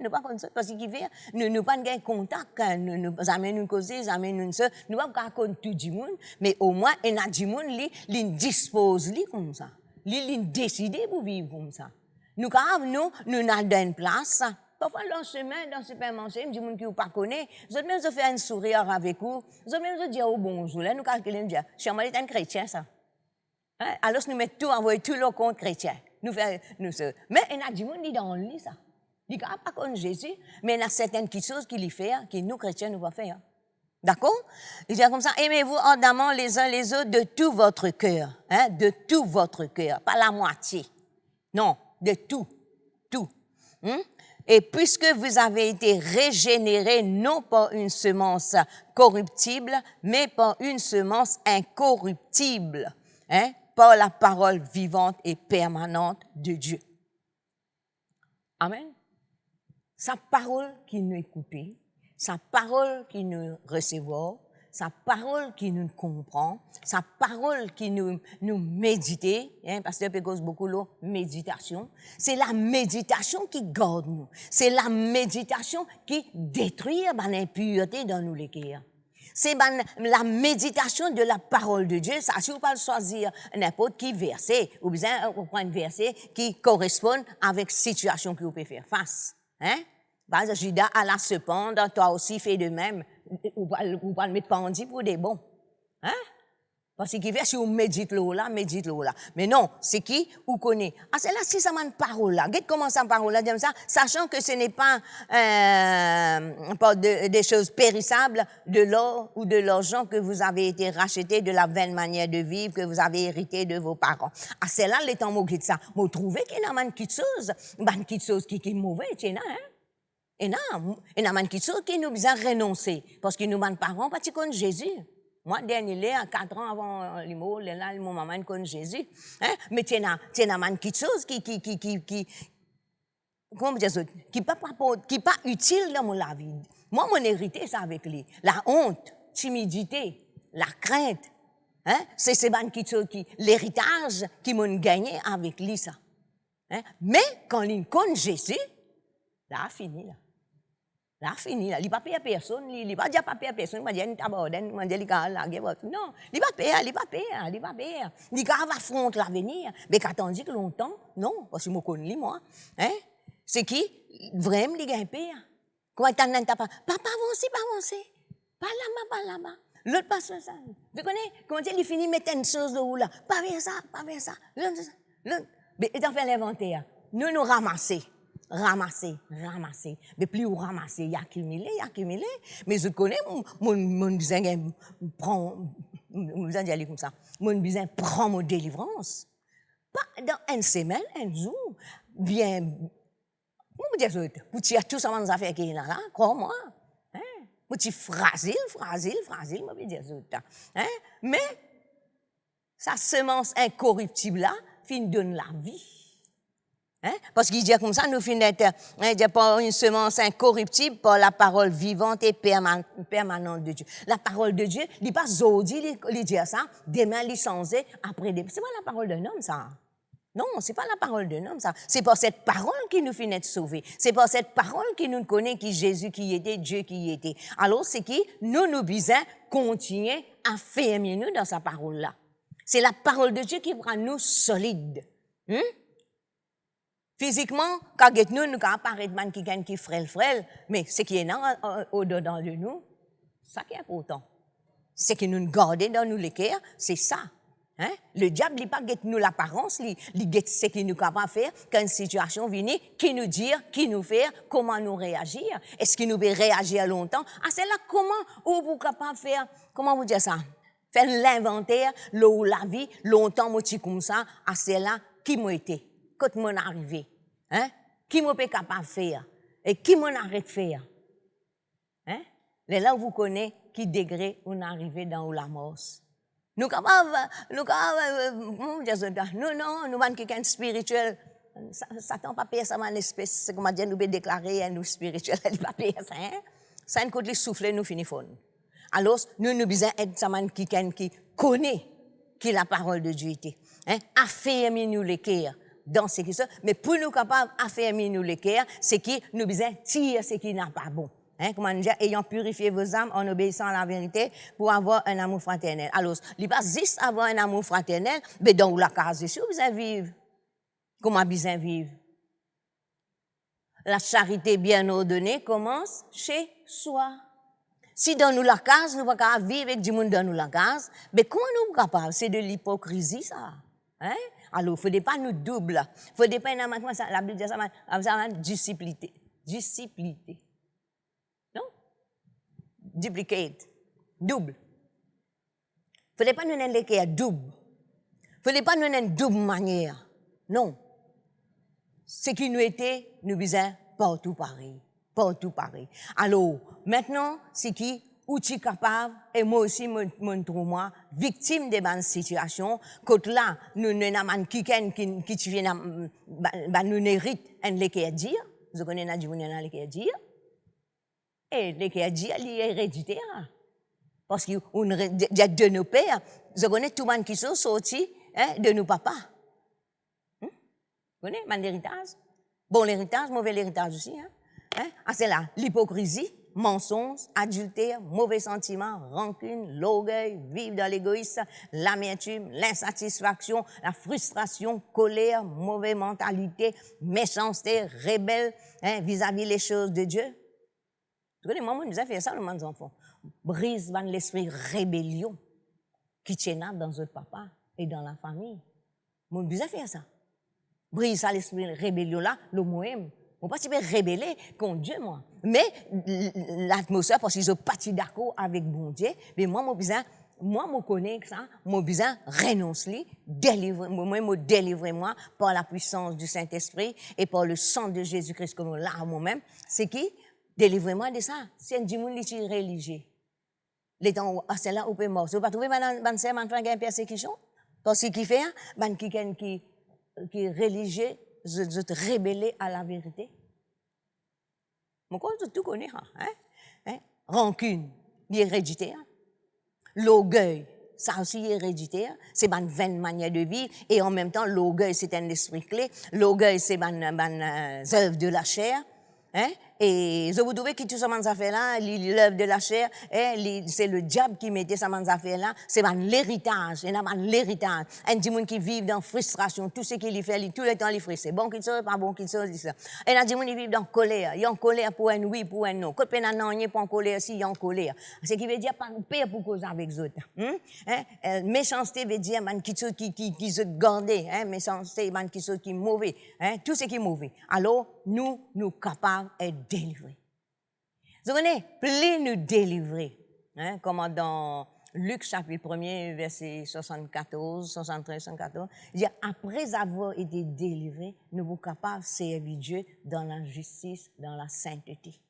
Nous pas comme ça parce qu'il vient nous pas gain contact nous amène une cause amène une sœur nous pas connaître tout du monde mais au moins il y a du monde li dispose li comme ça li décider pour vivre comme ça nous n'a dans une place parfois dans le chemin dans le supermarché du monde qui vous pas connaît vous autres même vous faire un sourire avec vous vous autres même vous dire bonjour là nous calculer dire Charmel est un chrétien ça alors nous mettons tout envoyer tout le compte chrétien nous mais il y a du monde dans le lit ça. Il n'y a pas comme Jésus, mais il y a certaines choses qu'il fait, que nous, chrétiens, nous ne pouvons pas faire. D'accord? Il dit comme ça, aimez-vous ardemment les uns les autres de tout votre cœur. De tout votre cœur, pas la moitié. Non, de tout. Tout. Et puisque vous avez été régénérés, non par une semence corruptible, mais par une semence incorruptible, par la parole vivante et permanente de Dieu. Amen. Sa parole qui nous écoute, sa parole qui nous recevons, sa parole qui nous comprend, sa parole qui nous médite, parce que ça cause beaucoup de méditation. C'est la méditation qui garde nous. C'est la méditation qui détruit l'impureté dans nous les cœurs. C'est la méditation de la parole de Dieu. Ça, si vous pouvez choisir n'importe qui verset, ou bien vous prenez un verset qui correspond avec la situation que vous pouvez faire face. Par exemple, Judas alla cependant, toi aussi fais de même. Ou pas le mettre pendu pour des bons. Parce qu'il fait si vous méditez là. Mais non, c'est qui vous connaît. C'est là si ça m'a une parole là. Regardez comment ça parole là, ça, sachant que ce n'est pas des choses périssables, de l'or ou de l'argent que vous avez été racheté de la vaine manière de vivre que vous avez hérité de vos parents. C'est là les temps de ça. Vous trouvez qu'il y a une petite chose, qui est mauvaise, c'est là, Et non, il y a une petite chose qui nous besoin renoncer parce que nous nos parents pas connaissent Jésus. Moi, dernier, à 4 ans avant l'imo, là, mon maman connaît Jésus. Mais tu as une petite chose qui pas utile dans mon vie. Moi, mon hérité, c'est avec lui. La honte, timidité, la crainte. C'est une petite chose l'héritage qui m'a gagné avec lui, ça. Mais quand il connaît Jésus, là, fini, là. Là, fini, là. Il pas payer à personne, il pas dire pas payer à personne, il va dire, il t'aborde, il va dire, il va non, il pas payer, il pas payer, il pas payer. Il va affronter l'avenir. Mais qu'attendit que longtemps, non, parce que je me connais, moi. Hein? C'est qui? Vraiment, il gagne payer. Comment t'as pas, pas avancer. Pas là-bas, pas là-bas. L'autre passe ça. Tu connais? Comment il finit de mettre une chose de où là? Pas vers ça, pas vers ça. L'autre. Mais il a fait l'inventaire. Nous ramasser. Mais plus on ramasse, il accumule. Mais je connais, mon besoin prend, mon besoin d'y aller comme ça. Mon besoin prend mon délivrance. Pas dans une semaine, un jour, bien, vous dire ça, vous tirez tout ça dans les affaires qui est là, crois-moi. Hein? Vous tirez fragile, moi, vous dire ça. Hein? Mais, sa semence incorruptible là, fin donne la vie. Hein? Parce qu'il dit comme ça, nous finissons d'être par une semence incorruptible, par la parole vivante et permanente de Dieu. La parole de Dieu, il n'est pas aujourd'hui, il dit ça, demain, il changer, après, c'est pas la parole d'un homme, ça. Non, c'est pas la parole d'un homme, ça. C'est par cette parole qui nous finit de sauver. C'est par cette parole qui nous connaît qui Jésus qui était, Dieu qui était. Alors, c'est qui nous besoin continuer à fermer nous dans sa parole-là. C'est la parole de Dieu qui rend nous solides. Physiquement, quand nous apparaît qui frêle, mais ce qui est au-dedans de nous, ça qui est important. Ce qui nous garde dans nous les cœurs, c'est ça. Hein? Le diable, il pas nous l'apparence, il guette ce qu'il nous capable de faire quand une situation vient, qui nous dit, qui nous fait, comment nous réagir. Est-ce qu'il nous peut réagir longtemps? Ah, c'est là comment vous capable de faire, comment vous dire ça? Faire l'inventaire, la vie, longtemps, moi, comme ça, ah, c'est là qui m'a été. Quand mon arrivé, hein? Qui m'a pas capable de faire? Et qui m'en arrête de faire? Hein? Là, vous connaissez qui degré on est arrivé dans la mort. Nous capables, nous sommes quelqu'un spirituel. Satan pas payer ça, une espèce, c'est comme dire, nous peut déclarer, nous spirituel, il pas payer ça, hein? Ça, une côté, les souffler, nous finissons. Alors, nous besoin être quelqu'un qui connaît qui la parole de Dieu était. Hein? Affermir nous les cœurs dans ce qui est, mais pour nous capables affermir nous les cœurs, c'est qui nous besoin tirer ce qui n'est pas bon. Hein, comment dire, ayant purifié vos âmes en obéissant à la vérité pour avoir un amour fraternel. Alors, il n'est pas juste avoir un amour fraternel, mais dans la case dessus, vous allez vivre. Comment bien vivre? La charité bien ordonnée commence chez soi. Si dans nous la case, nous ne pouvons pas vivre avec du monde dans nous la case, mais comment nous sommes capables? C'est de l'hypocrisie, ça. Hein? Alors, il ne faut pas nous double. Il ne faut pas, la Bible dit ça, disciplité. Non? Duplicate. Double. Il ne faut pas nous indiquer double. Il ne faut pas nous indiquer double manière. Non. Ce qui nous était, nous besoin partout pareil. Partout pareil. Alors, maintenant, c'est qui? Ou tu es capable, et moi aussi, mon moi, victime de bonnes situations, quand là, nous n'avons quelqu'un qui vient, nous hérite un léqué à dire, vous connaissez, nous avons un léqué à dire, et léqué à dire, il est héréditaire. Parce qu'il y a de nos pères, vous connaissez tout le monde qui sont sortis de nos papas. Vous connaissez, l'héritage? Bon l'héritage, mauvais l'héritage aussi. Ah, c'est là, l'hypocrisie, mensonge, adultère, mauvais sentiments, rancune, l'orgueil, vivre dans l'égoïsme, l'amertume, l'insatisfaction, la frustration, colère, mauvaise mentalité, méchanceté, rebelle vis-à-vis les choses de Dieu. Vous connaissez, moi, nous avons fait ça, les enfants. Brise l'esprit rébellion qui tient dans notre papa et dans la famille. Moi, nous avons fait ça. Brise l'esprit rébellion là, le moi-même. On ne peut pas se rébeller contre Dieu, moi. Mais l'atmosphère, parce qu'ils sont pas d'accord avec bon Dieu, mais moi, je connais ça, moi, besoin renoncer, délivrer-moi par la puissance du Saint-Esprit et par le sang de Jésus-Christ comme là à moi-même. C'est qui? Délivrez-moi de ça. C'est un monde qui est religieux. Les temps, c'est là où on peut mort. Vous ne pouvez pas trouver un frère, une persécution? Parce qu'il fait, qui est religieux, je te rébeller à la vérité. Mon corps, tout connaît, Rancune, il est héréditaire. L'orgueil, ça aussi est héréditaire. C'est une vaine manière de vivre. Et en même temps, l'orgueil, c'est un esprit clé. L'orgueil, c'est une œuvre de la chair. Et je vous trouvez que tout ce monde fait là, l'œuvre de la chair, c'est le diable qui mettait ça monde fait là, c'est l'héritage, et l'héritage. Un petit monde qui vit dans frustration, tout ce qu'il fait, tout le temps il frustre. Bon qu'il soit, pas bon qu'il soit, ça. Et un petit monde qui vit dans colère, il y a en colère pour un oui, pour un non. Quand on a non, il y a pas en colère, si il y a en colère. Ce qui veut dire pas pire pour cause avec les autres. Méchanceté veut dire man qui se garder, méchanceté man qui est mauvais, tout ce qui est mauvais. Alors nous capables de délivrer. Vous connaissez, plus nous délivrer, comme dans Luc chapitre 1er, verset 74, 73, 74, il dit, après avoir été délivrés, nous sommes capables de servir Dieu dans la justice, dans la sainteté.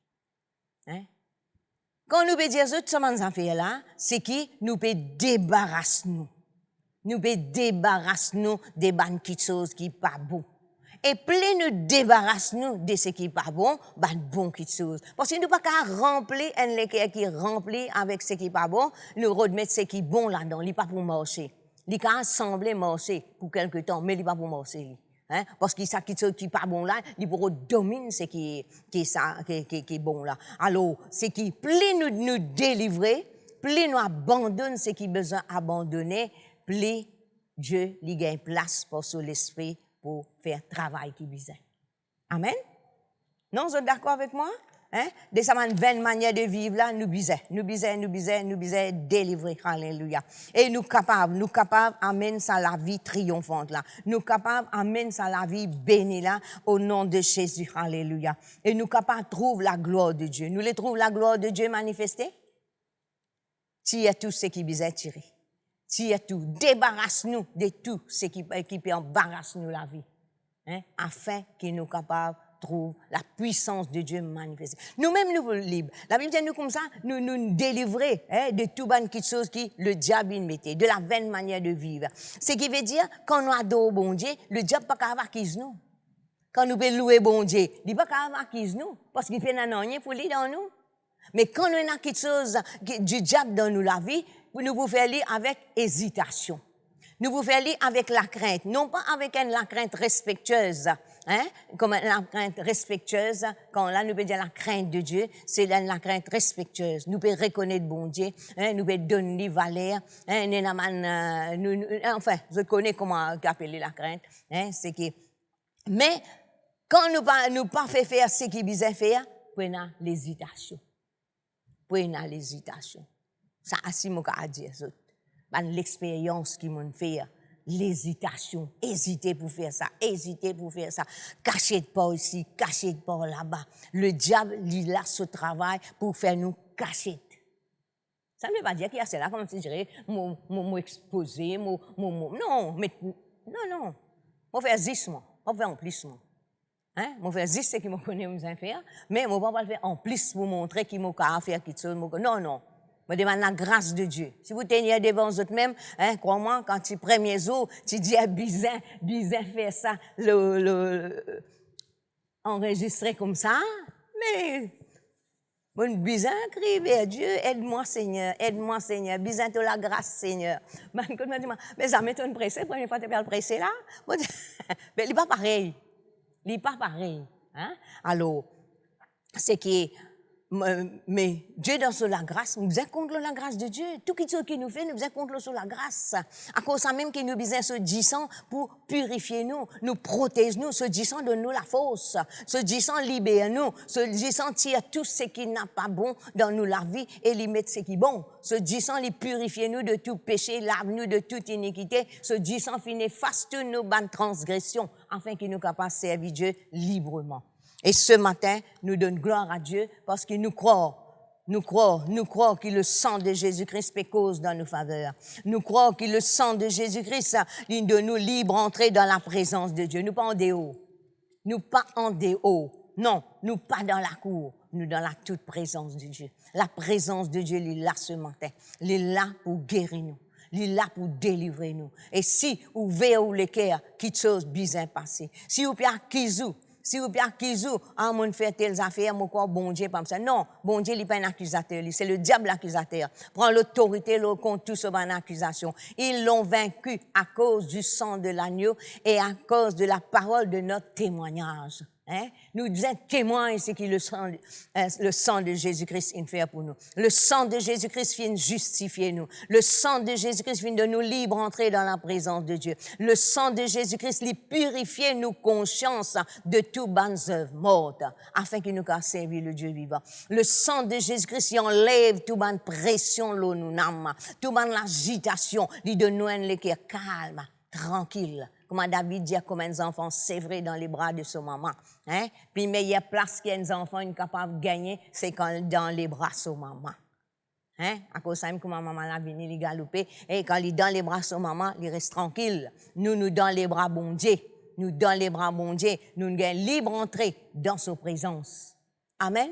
Quand nous pouvons dire tout ce qu'on là, c'est que nous pouvons débarrasser nous. Nous pouvons débarrasser nous des bonnes choses qui ne sont pas bonnes. Et plus nous débarrassons de ce qui n'est pas bon, bon quelque chose. Parce que nous ne pouvons pas remplir un équerre qui est rempli avec ce qui n'est pas bon, nous remettre ce qui est bon là-dedans. Il n'est pas pour marcher. Il peut sembler marcher pour quelque temps, mais il n'est pas pour marcher. Parce que ça qui n'est pas bon là, il pourra dominer ce qui est bon là. Alors, c'est qui, plus nous délivrer, plus nous abandonnons ce qui est besoin d'abandonner, plus Dieu lui gagne place pour son esprit pour faire travail qui besoin. Amen? Non, vous êtes d'accord avec moi? De sa manière de vivre là, nous besoin délivrer. Alléluia. Et nous capables, amène ça la vie triomphante là. Nous capables, amène ça la vie bénie là, au nom de Jésus. Alléluia. Et nous capables, trouve la gloire de Dieu. Nous les trouvons la gloire de Dieu manifestée? Tu as tout ce qui besoin tirer. Tu as tout. Débarrasse-nous de tout ce qui peut embarrasser nous la vie. Afin qu'il nous capable trouve la puissance de Dieu manifestée. Nous-mêmes, nous sommes libres. La Bible dit nous comme ça, nous délivrer de tout bonne chose qui le diable nous mettait, de la vaine manière de vivre. Ce qui veut dire, quand nous adorons bon Dieu, le diable n'a pas qu'à acquise nous. Quand nous pouvons louer bon Dieu, il n'a pas qu'à acquise nous, parce qu'il fait rien pour lui dans nous. Mais quand nous avons quelque chose du diable dans nous la vie, nous pouvons faire lire avec hésitation. Nous pouvons faire lire avec la crainte, non pas avec la crainte respectueuse, comme la crainte respectueuse, quand là nous pouvons dire la crainte de Dieu, c'est la crainte respectueuse. Nous pouvons reconnaître bon Dieu, nous pouvons donner valeur, enfin, je connais comment appeler la crainte, c'est que, mais quand nous pas fait faire ce qu'il besoin faire, prenons l'hésitation. Prenons l'hésitation. Ça, c'est mon cas à dire. L'expérience qui m'ont fait, l'hésitation, hésiter pour faire ça, cacher de pas ici, cacher de pas là-bas. Le diable, il a ce travail pour faire nous cacher. Ça ne veut pas dire qu'il y a cela, comme si je dirais, m'exposer, non, mais, non. On fait zistement, on fait en plus. On fait juste ce qui me connaît, me faire, mais on va pas le faire en plus pour montrer qu'il m'a faire quelque chose. Non. Je demande la grâce de Dieu. Si vous tenez devant vous même, crois-moi, quand tu premier jour, tu dis à bizarre faire ça, enregistrer comme ça, mais mon bizarre crie vers Dieu, aide-moi Seigneur, bizarre de la grâce Seigneur. Mais ça m'étonne pressé, première fois que tu peux le presser là, mais il n'est pas pareil. Il n'est pas pareil. Alors, c'est que, mais Dieu dans la grâce, nous besoin contre la grâce de Dieu. Tout ce qu'il nous fait, nous besoin contre la grâce. À cause de ça même qu'il nous besoin ce disant pour purifier nous protéger nous, ce disant donne nous la force, ce disant libère nous, ce disant tire tout ce qui n'a pas bon dans nous la vie et lui mettre ce qui est bon. Ce disant les purifier nous de tout péché, lave nous de toute iniquité, ce disant finit face toutes nos bonnes transgressions, afin qu'il nous capable de servir Dieu librement. Et ce matin, nous donnons gloire à Dieu parce qu'il nous croit que le sang de Jésus-Christ fait cause dans nos faveurs. Nous croyons que le sang de Jésus-Christ, il de nous libre entrer dans la présence de Dieu. Nous pas en déhaut. Nous pas en déhaut. Non, nous pas dans la cour. Nous dans la toute présence de Dieu. La présence de Dieu, il est là ce matin. Il est là pour guérir nous. Il est là pour délivrer nous. Et si vous verrez le cœur, quelque chose bien passé. Si vous pouvez si vous pouvez mon fait telles affaires, mon corps, bon Dieu, comme ça. Non, bon Dieu, il n'est pas un accusateur, c'est le diable l'accusateur. Prend l'autorité contre tout ce bonne accusation. Ils l'ont vaincu à cause du sang de l'agneau et à cause de la parole de notre témoignage. Hein? Nous devons témoins ce que le sang de Jésus-Christ fait pour nous. Le sang de Jésus-Christ vient justifier nous. Le sang de Jésus-Christ vient de nous libre entrer dans la présence de Dieu. Le sang de Jésus-Christ lui purifie nos consciences de tout bonnes œuvres mortes, afin qu'il nous puisse servir le Dieu vivant. Le sang de Jésus-Christ il enlève toute bonne pression l'eau nous n'âme, toute bonne agitation, il donne nous un cœur calme, tranquille. Comment David dit à comme un enfant sévré dans les bras de son maman. Hein? Puis, meilleure place qu'un enfant est capable de gagner, c'est quand dans les bras de son maman. Hein? À cause de comment maman l'a venu, il galoper. Et quand il est dans les bras de son maman, il reste tranquille. Nous dans les bras bon Dieu. Nous dans les bras bon Dieu. Nous avons libre entrée dans sa présence. Amen?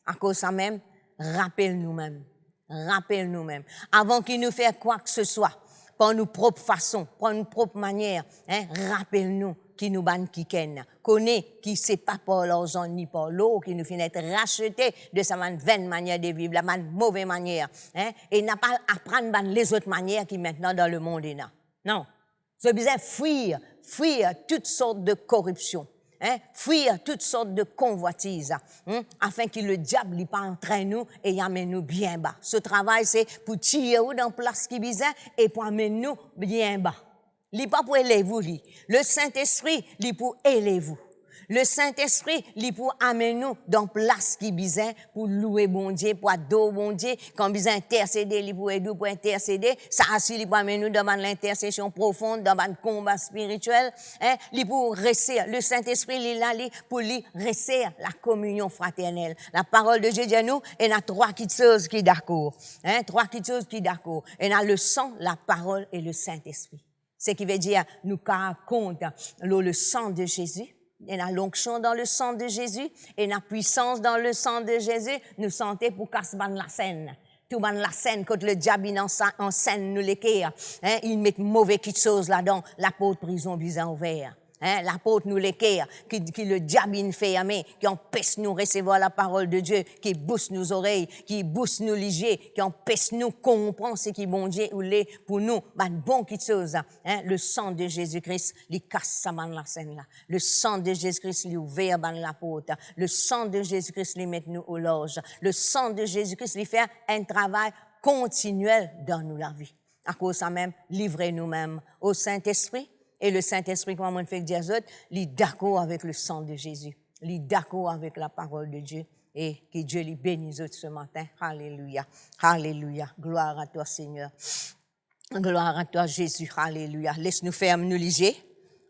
À cause de ça même, rappelle nous-mêmes. Rappelle nous-mêmes. Avant qu'il nous fasse quoi que ce soit, par nos propres façons, par nos propres manières, hein, rappelle-nous qui nous ban qui ken, connaît qui c'est pas par l'argent ni par l'eau qui nous finit être racheté de sa vaine manière de vivre, la mauvaise manière, hein, et n'a pas apprendre les autres manières qui maintenant dans le monde est là. Non, c'est besoin fuir toutes sortes de corruption. Hein, fuir toutes sortes de convoitises, hein, afin que le diable n'y pas entraîne nous et y amène nous bien bas. Ce travail, c'est pour tirer dans place qui bizarre et pour amener nous bien bas. Il pas pour élever vous, le Saint-Esprit, il pour élever vous. Le Saint-Esprit, il pour amener nous dans place qui bizarre pour louer bon Dieu, pour adorer bon Dieu, quand bizarre intercéder, il pour aider pour intercéder, ça aussi il pour amener nous dans l'intercession profonde, dans un combat spirituel, hein, il pour rester, le Saint-Esprit, il est là pour lui rester la communion fraternelle. La parole de Dieu dit à nous, et il y a trois choses qui d'accord, hein, trois choses qui d'accord. Et il y a le sang, la parole et le Saint-Esprit. Ce qui veut dire, nous compte le sang de Jésus. Et la l'onction dans le sang de Jésus et la puissance dans le sang de Jésus, nous sentons pour casser la scène. Tout ban la scène, quand le diable en scène nous l'équerre, hein, il met mauvais quelque chose là-dedans, la porte prison bizarre ouverte. Hein, la porte nous l'équerre, qui le diable il fait aimer, qui empêche nous recevoir la parole de Dieu, qui bousse nos oreilles, qui bousse nos ligiers, qui empêche nous comprendre ce qui bon Dieu ou l'est pour nous, bon quelque chose, hein, le sang de Jésus-Christ, il casse ça ban la scène là. Le sang de Jésus-Christ, il ouvert ban la porte. Le sang de Jésus-Christ, il met nous au loge. Le sang de Jésus-Christ, il fait un travail continuel dans nous la vie. À cause de ça même, livrez nous-mêmes au Saint-Esprit. Et le Saint-Esprit, comme on fait dire, il est d'accord avec le sang de Jésus. Il est d'accord avec la parole de Dieu. Et que Dieu les bénisse ce matin. Alléluia. Alléluia. Gloire à toi, Seigneur. Gloire à toi, Jésus. Alléluia. Laisse-nous faire nous liger.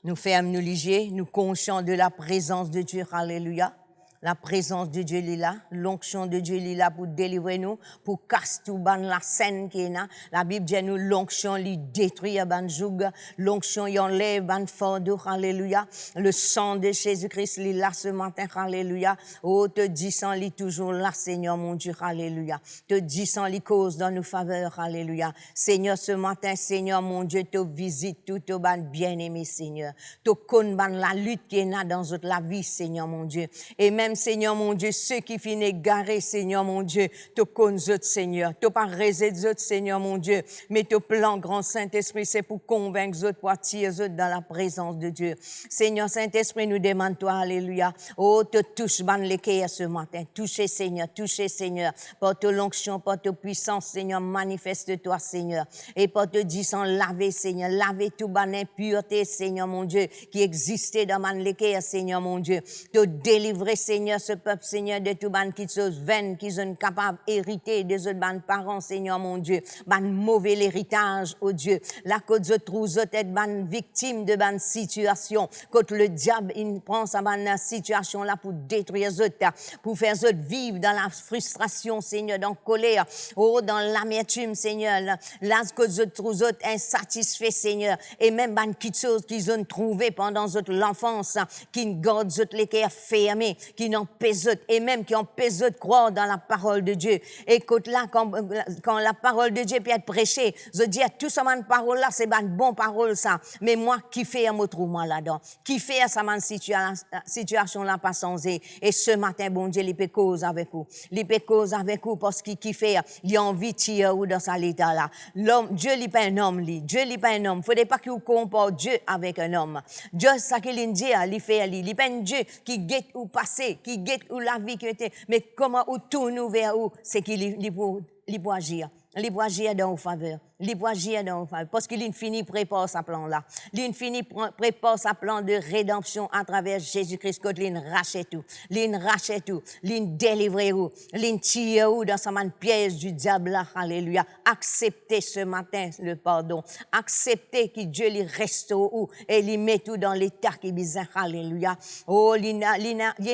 Nous faire nous liger. Nous conscients de la présence de Dieu. Alléluia. La présence de Dieu est là, l'onction de Dieu est là pour délivrer nous, pour casser tout ban la scène qui est là. La Bible dit nous l'onction lui détruit ban joug, l'onction y enlève ban fardeau, alléluia. Le sang de Jésus-Christ est là ce matin, alléluia. Oh, te disant lui toujours là, Seigneur mon Dieu, alléluia. Te disant lui cause dans nos faveurs, alléluia. Seigneur, ce matin, Seigneur mon Dieu, te visite tout au ban bien-aimé, Seigneur. Te connais ban la lutte qui est là dans la vie, Seigneur mon Dieu. Et même Seigneur mon Dieu, ceux qui finissent égarés, Seigneur mon Dieu, te connaissent, Seigneur. Tu pas réservé, Seigneur mon Dieu, mais ton plan, grand Saint-Esprit, c'est pour convaincre eux, pour attirer eux dans la présence de Dieu. Seigneur Saint-Esprit, nous demandons toi, alléluia. Oh, te touche, ban l'équerre ce matin. Touchez, Seigneur. Par ta l'onction, par ta puissance, Seigneur, manifeste-toi, Seigneur. Et par te disant, laver, Seigneur, laver tout ban impureté, Seigneur mon Dieu, qui existait dans ban l'équerre, Seigneur mon Dieu. Te délivrer, Seigneur, ce peuple, Seigneur, de tout ban qui chose vaine, qui sont capables d'hériter des autres ban parents, Seigneur, mon Dieu. Ban mauvais l'héritage, oh Dieu. La côte de trouve être ban victime de ban situation. Quand le diable, il prend sa ban situation là pour détruire les autres, pour faire les autres vivre dans la frustration, Seigneur, dans la colère, oh, dans l'amertume, Seigneur. Là, côte de trouve insatisfait, Seigneur. Et même ban qui chose qu'ils ont trouvé pendant l'enfance, qui gardent les cœurs fermés, qui n'en pèse, et même qui en pèse de croire dans la parole de Dieu. Écoute là, quand la parole de Dieu peut être prêchée, je dis à tout ça, ma parole là, c'est une bonne parole ça. Mais moi, qui fait un mot trop moi là-dedans? Qui fait ça, ma situation là pas sans et ce matin, bon Dieu, il peut cause avec vous. Il peut cause avec vous parce qu'il fait, il a envie de tirer ou dans sa l'état là. L'homme, Dieu n'est pas un homme, lui. Dieu n'est pas un homme. Faudrait pas qu'il compare Dieu avec un homme. Dieu, ça qu'il dit, il fait, il n'est pas un Dieu qui guette ou passé, qui guette ou la vie qui était, mais comment ou tourne vers où, c'est qu'il peut agir. Il peut agir dans vos faveurs. Il peut agir dans vos faveurs. Parce qu'il finit prépare sa plan là. Il finit prépare sa plan de rédemption à travers Jésus-Christ. Quand il rachète tout. Il rachète tout. Il délivre tout. Il tire tout dans sa main piège du diable là. Alléluia. Acceptez ce matin le pardon. Acceptez que Dieu lui restaure où et lui met tout dans l'état qui est bizarre. Alléluia. Oh, il y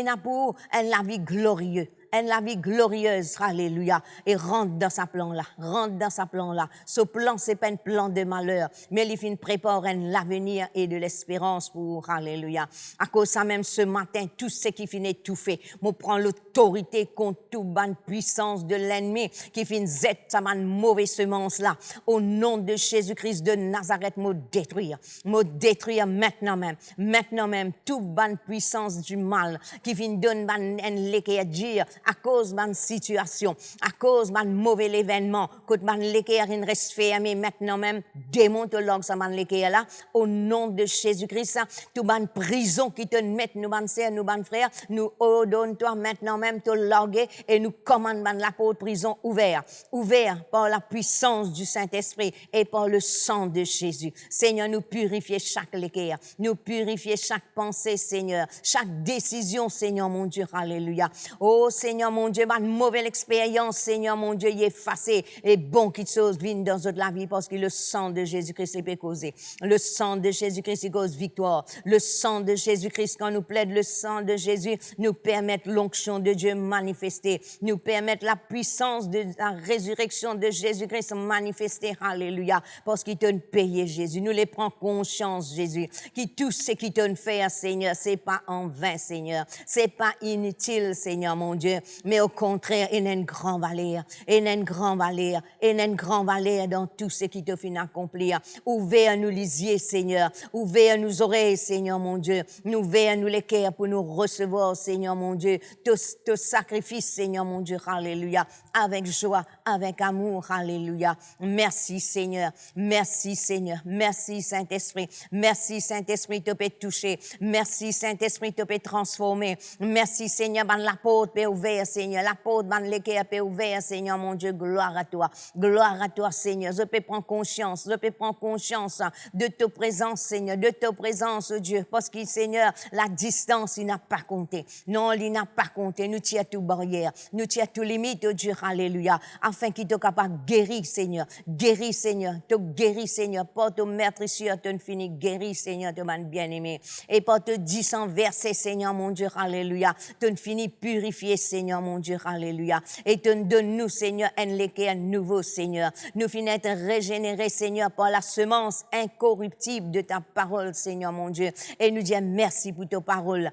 a pour la vie glorieuse. La vie glorieuse, alléluia, et rentre dans sa plan là, rentre dans sa plan là. Ce plan, c'est pas un plan de malheur, mais il finit préparer l'avenir et de l'espérance pour, alléluia. À cause de ça même ce matin, tout ce qui finit tout fait, moi prends l'autorité contre toute bonne puissance de l'ennemi qui finit zette sa mauvaise semence là. Au nom de Jésus-Christ de Nazareth, me détruire maintenant même, toute bonne puissance du mal qui finit donne un léqué à dire à cause de ma situation, à cause de mon mauvais événement, que mon l'équerre reste fermé maintenant même, démonte-le ça mon l'équerre là, au nom de Jésus-Christ, tout mon prison qui te met, nous mon sœurs, nous mon frères, nous ordonne-toi maintenant même te larguer et nous commandons la porte prison ouverte par la puissance du Saint-Esprit et par le sang de Jésus. Seigneur, nous purifier chaque l'équerre, nous purifier chaque pensée, Seigneur, chaque décision, Seigneur mon Dieu, alléluia. Oh, Seigneur mon Dieu, ma mauvaise expérience, Seigneur mon Dieu, y est effacée. Et bon qu'il chose vienne dans notre la vie parce que le sang de Jésus-Christ peut causer. Le sang de Jésus-Christ il cause victoire. Le sang de Jésus-Christ, quand nous plaide le sang de Jésus, nous permet l'onction de Dieu manifester. Nous permet la puissance de la résurrection de Jésus-Christ manifester. Alléluia. Parce qu'il te payé Jésus. Nous les prenons conscience, Jésus. Qui tout ce qui te fait, Seigneur, c'est pas en vain, Seigneur. C'est pas inutile, Seigneur mon Dieu. Mais au contraire, il y a une grande valeur. Il y a une grande valeur. Il y a une grande valeur dans tout ce qui te fait accomplir. Ouvert nous les yeux, Seigneur. Ouvert nous oreilles, Seigneur mon Dieu. Ouvert nous les cœurs pour nous recevoir, Seigneur mon Dieu. Te sacrifice, Seigneur mon Dieu. Alléluia. Avec joie, avec amour. Alléluia. Merci, Seigneur. Merci, Seigneur. Merci, Saint-Esprit. Merci, Saint-Esprit, te peut toucher. Merci, Saint-Esprit, te peut transformer. Merci, Seigneur, la porte peut ouverte, Seigneur. La porte, l'équerre peut ouverte, Seigneur, mon Dieu. Gloire à toi. Gloire à toi, Seigneur. Je peux prendre conscience. Je peux prendre conscience de ta présence, Seigneur. De ta présence, Dieu. Parce que, Seigneur, la distance, il n'a pas compté. Non, il n'a pas compté. Nous tient tout barrière. Nous tient tout limite, oh Dieu. Alléluia. Afin qu'il te capable de guérir, Seigneur. Guérir, Seigneur. Te guérir, Seigneur. Pas te mettre sur te fini. Guérir, Seigneur, te man bien-aimé. Et pas te dire sans verser, Seigneur, mon Dieu. Alléluia. Te fini purifier, Seigneur, mon Dieu. Alléluia. Et te donne-nous, Seigneur, un léquer nouveau, Seigneur. Nous finissons être régénérés, Seigneur, par la semence incorruptible de ta parole, Seigneur, mon Dieu. Et nous disons merci pour ta parole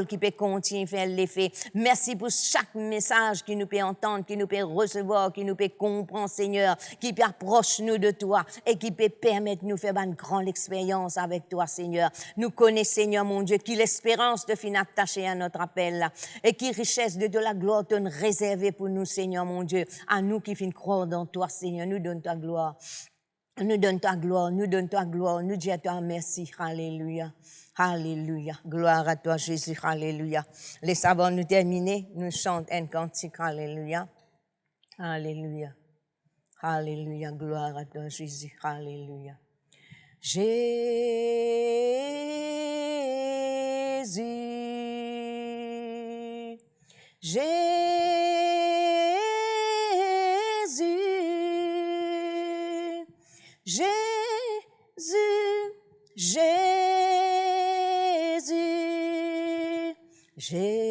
qui peut continuer à faire l'effet. Merci pour chaque message qui nous peut entendre, qui nous peut recevoir, qui nous peut comprendre, Seigneur, qui peut approcher nous de toi et qui peut permettre de nous faire une grande expérience avec toi, Seigneur. Nous connaissons, Seigneur, mon Dieu, qui l'espérance de finir attachée à notre appel là, et qui richesse de la gloire te réservée pour nous, Seigneur, mon Dieu, à nous qui finissons croire dans toi, Seigneur, nous donne ta gloire. Nous donne ta gloire, nous donne ta gloire, nous disons à toi merci, alléluia, alléluia, gloire à toi Jésus, alléluia. Les savants nous terminer, nous chantons un cantique, alléluia, alléluia, alléluia, gloire à toi Jésus, alléluia. Jésus, Jésus, Jésus, Jésus, Jésus,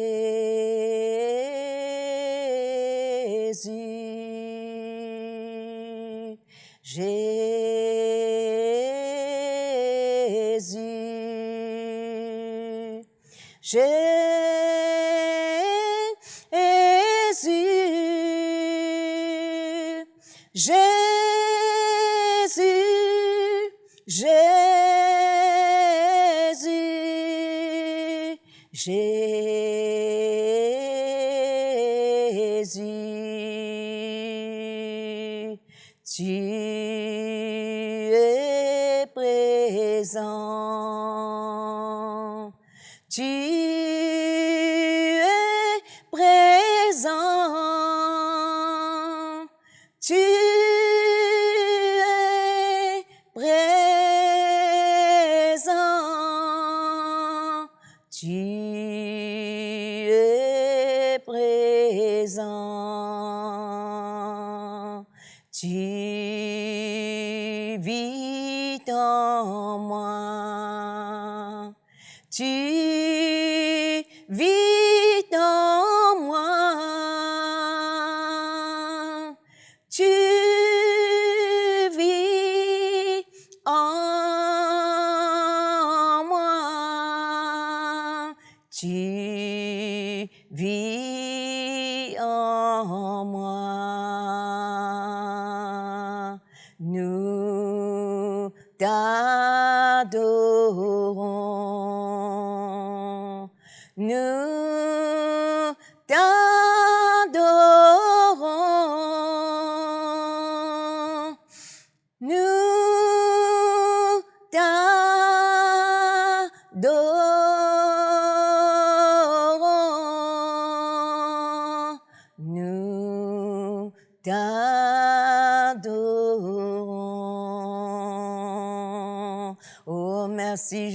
Jésus, Jésus, Jésus, Jésus, tu es présent, tu es présent, tu es présent, tu es présent, tu vis en moi, tu vis en moi, tu vis en moi, tu vis en moi. Nous t'adorons, nous t'adorons, nous t'adorons, nous t'adorons. Oh, merci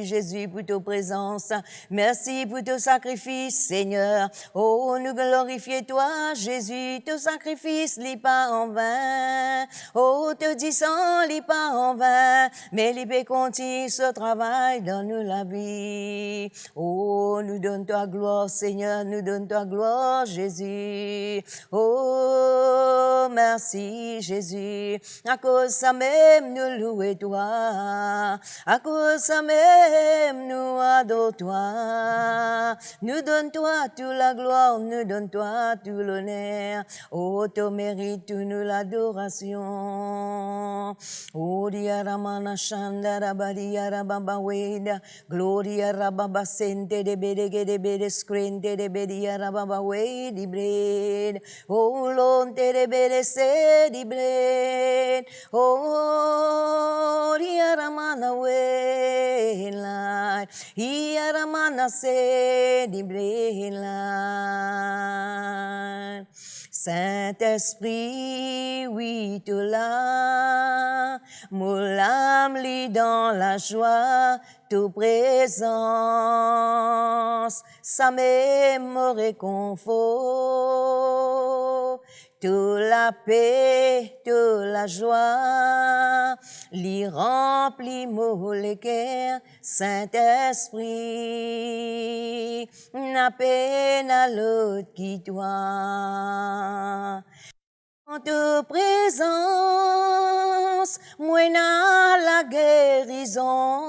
Jésus pour ta présence. Merci pour ton sacrifice, Seigneur. Oh, nous glorifions toi, Jésus. Ton sacrifice n'est pas en vain. Oh, te disant, n'est pas en vain. Mais l'IP continue ce travail dans nous la vie. Oh, nous donne toi gloire, Seigneur. Nous donne toi gloire, Jésus. Oh, merci, Jésus. À cause ça même, nous louons toi. À cause ça même, nous adorons toi. Nous donne toi toute la gloire, nous donne toi tout l'honneur. Oh, tu mérites toute nous l'adoration. Oh, diaramana shanda rabadia rababa weda. Gloria rababa sente de bedege de bede scrente de bedia rababa wedi bread. Oh, lonte de bede se di bread. Oh, Yaramana wela, Yaramana se di brela. Saint-Esprit, oui, tu l'as, mon âme lit dans la joie, toute présence, ça m'aime réconfort. Toute la paix, toute la joie, l'y remplit mon le cœur, Saint-Esprit, n'a peine à l'autre qui toi. En ta présence, moi n'a la guérison.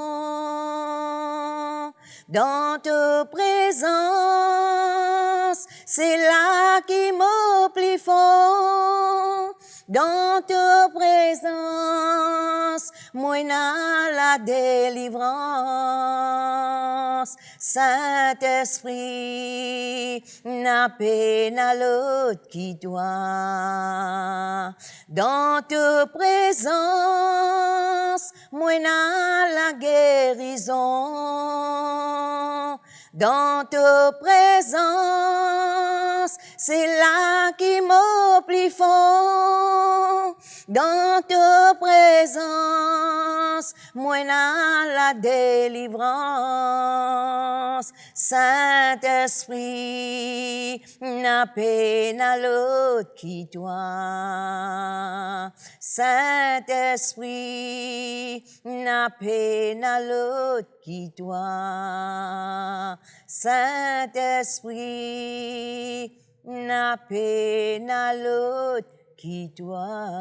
Dans ta présence, c'est là qui me plie fort. Dans ta présence, moi n'a la délivrance. Saint-Esprit, n'a peine à l'autre qui toi. Dans ta présence, moi n'a la guérison. Dans ta présence, c'est là qui me plie fort. Dans ta présence, moi n'a la délivrance. Saint-Esprit, n'a peine à l'autre qui toi. Saint-Esprit, n'a peine à l'autre qui toi. Saint-Esprit, n'a peine à l'autre qui toi.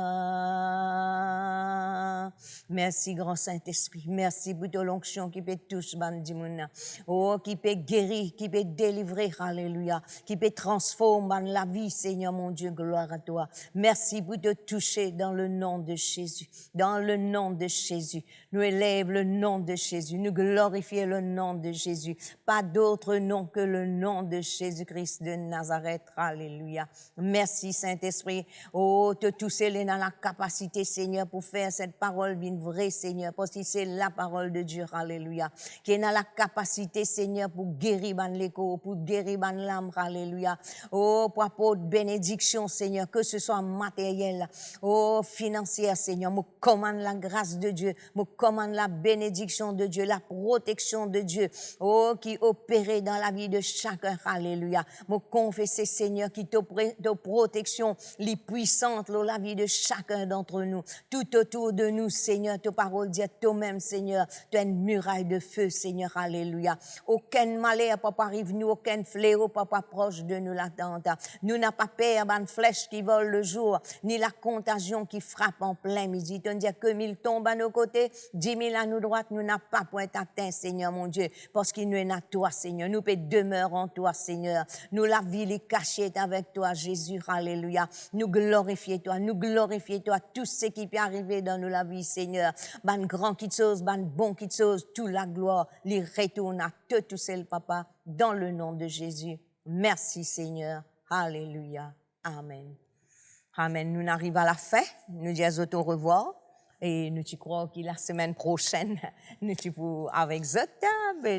Merci, grand Saint-Esprit. Merci pour ton onction qui peut toucher, bandi mouna. Oh, qui peut guérir, qui peut délivrer, alléluia. Qui peut transformer la vie, Seigneur mon Dieu, gloire à toi. Merci pour te toucher dans le nom de Jésus. Dans le nom de Jésus. Nous élève le nom de Jésus. Nous glorifions le nom de Jésus. Pas d'autre nom que le nom de Jésus-Christ de Nazareth. Alléluia. Merci, Saint-Esprit. Oh, te toucher dans la capacité, Seigneur, pour faire cette parole une vraie, Seigneur, parce que c'est la parole de Dieu. Alléluia. Qui est dans la capacité, Seigneur, pour guérir ban l'écho, pour guérir ban l'âme. Alléluia. Oh, pour apporter bénédiction, Seigneur, que ce soit matériel, oh, financière, Seigneur. Je commande la grâce de Dieu. Je commande la bénédiction de Dieu, la protection de Dieu, oh, qui opère dans la vie de chacun. Alléluia. Je confesse, Seigneur, qui te protection, les puissantes dans la vie de chacun d'entre nous. Tout autour de nous, Seigneur, ta parole dit toi-même, Seigneur, tu es une muraille de feu, Seigneur. Alléluia. Aucun malheur, papa, arrive nous, aucun fléau, papa, proche de nous l'attente. Nous n'avons pas peur d'une flèche qui vole le jour, ni la contagion qui frappe en plein midi. Tu dis que 1000 tombent à nos côtés, 10 000 à nos droites, nous n'avons pas point atteint, Seigneur, mon Dieu, parce qu'il nous est à toi, Seigneur. Nous peut demeurer en toi, Seigneur. Nous la vie est cachée avec toi, Jésus. Alléluia. Nous glorifions toi, tout ce qui peut arriver dans nous la vie, Seigneur. Ban grand qui chose, ban bon qui chose, toute la gloire, les retourne à tout seul, papa, dans le nom de Jésus. Merci, Seigneur. Alléluia. Amen. Amen. Nous arrivons à la fin. Nous disons au revoir. Et nous croyons que la semaine prochaine, nous sommes avec Zota,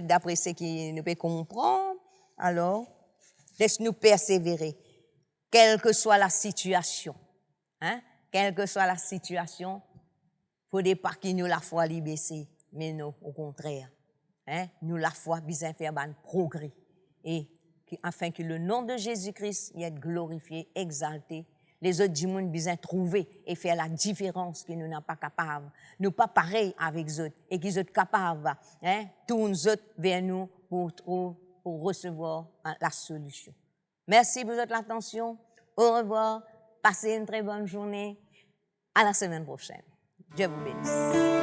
d'après ce que nous pouvons comprendre. Alors, laisse-nous persévérer, quelle que soit la situation. Hein? Quelle que soit la situation, il ne faut pas que nous la foi baisser, mais non, au contraire. Hein? Nous la foi besoin faire un progrès. Et afin que le nom de Jésus-Christ y ait glorifié, exalté, les autres du monde besoin trouver et faire la différence que nous n'sommes pas capables. Nous pas pareil avec les autres et qu'ils sont capables, hein, tournent les autres vers nous pour recevoir la solution. Merci pour votre attention. Au revoir. Passez une très bonne journée. À la semaine prochaine. Dieu vous bénisse.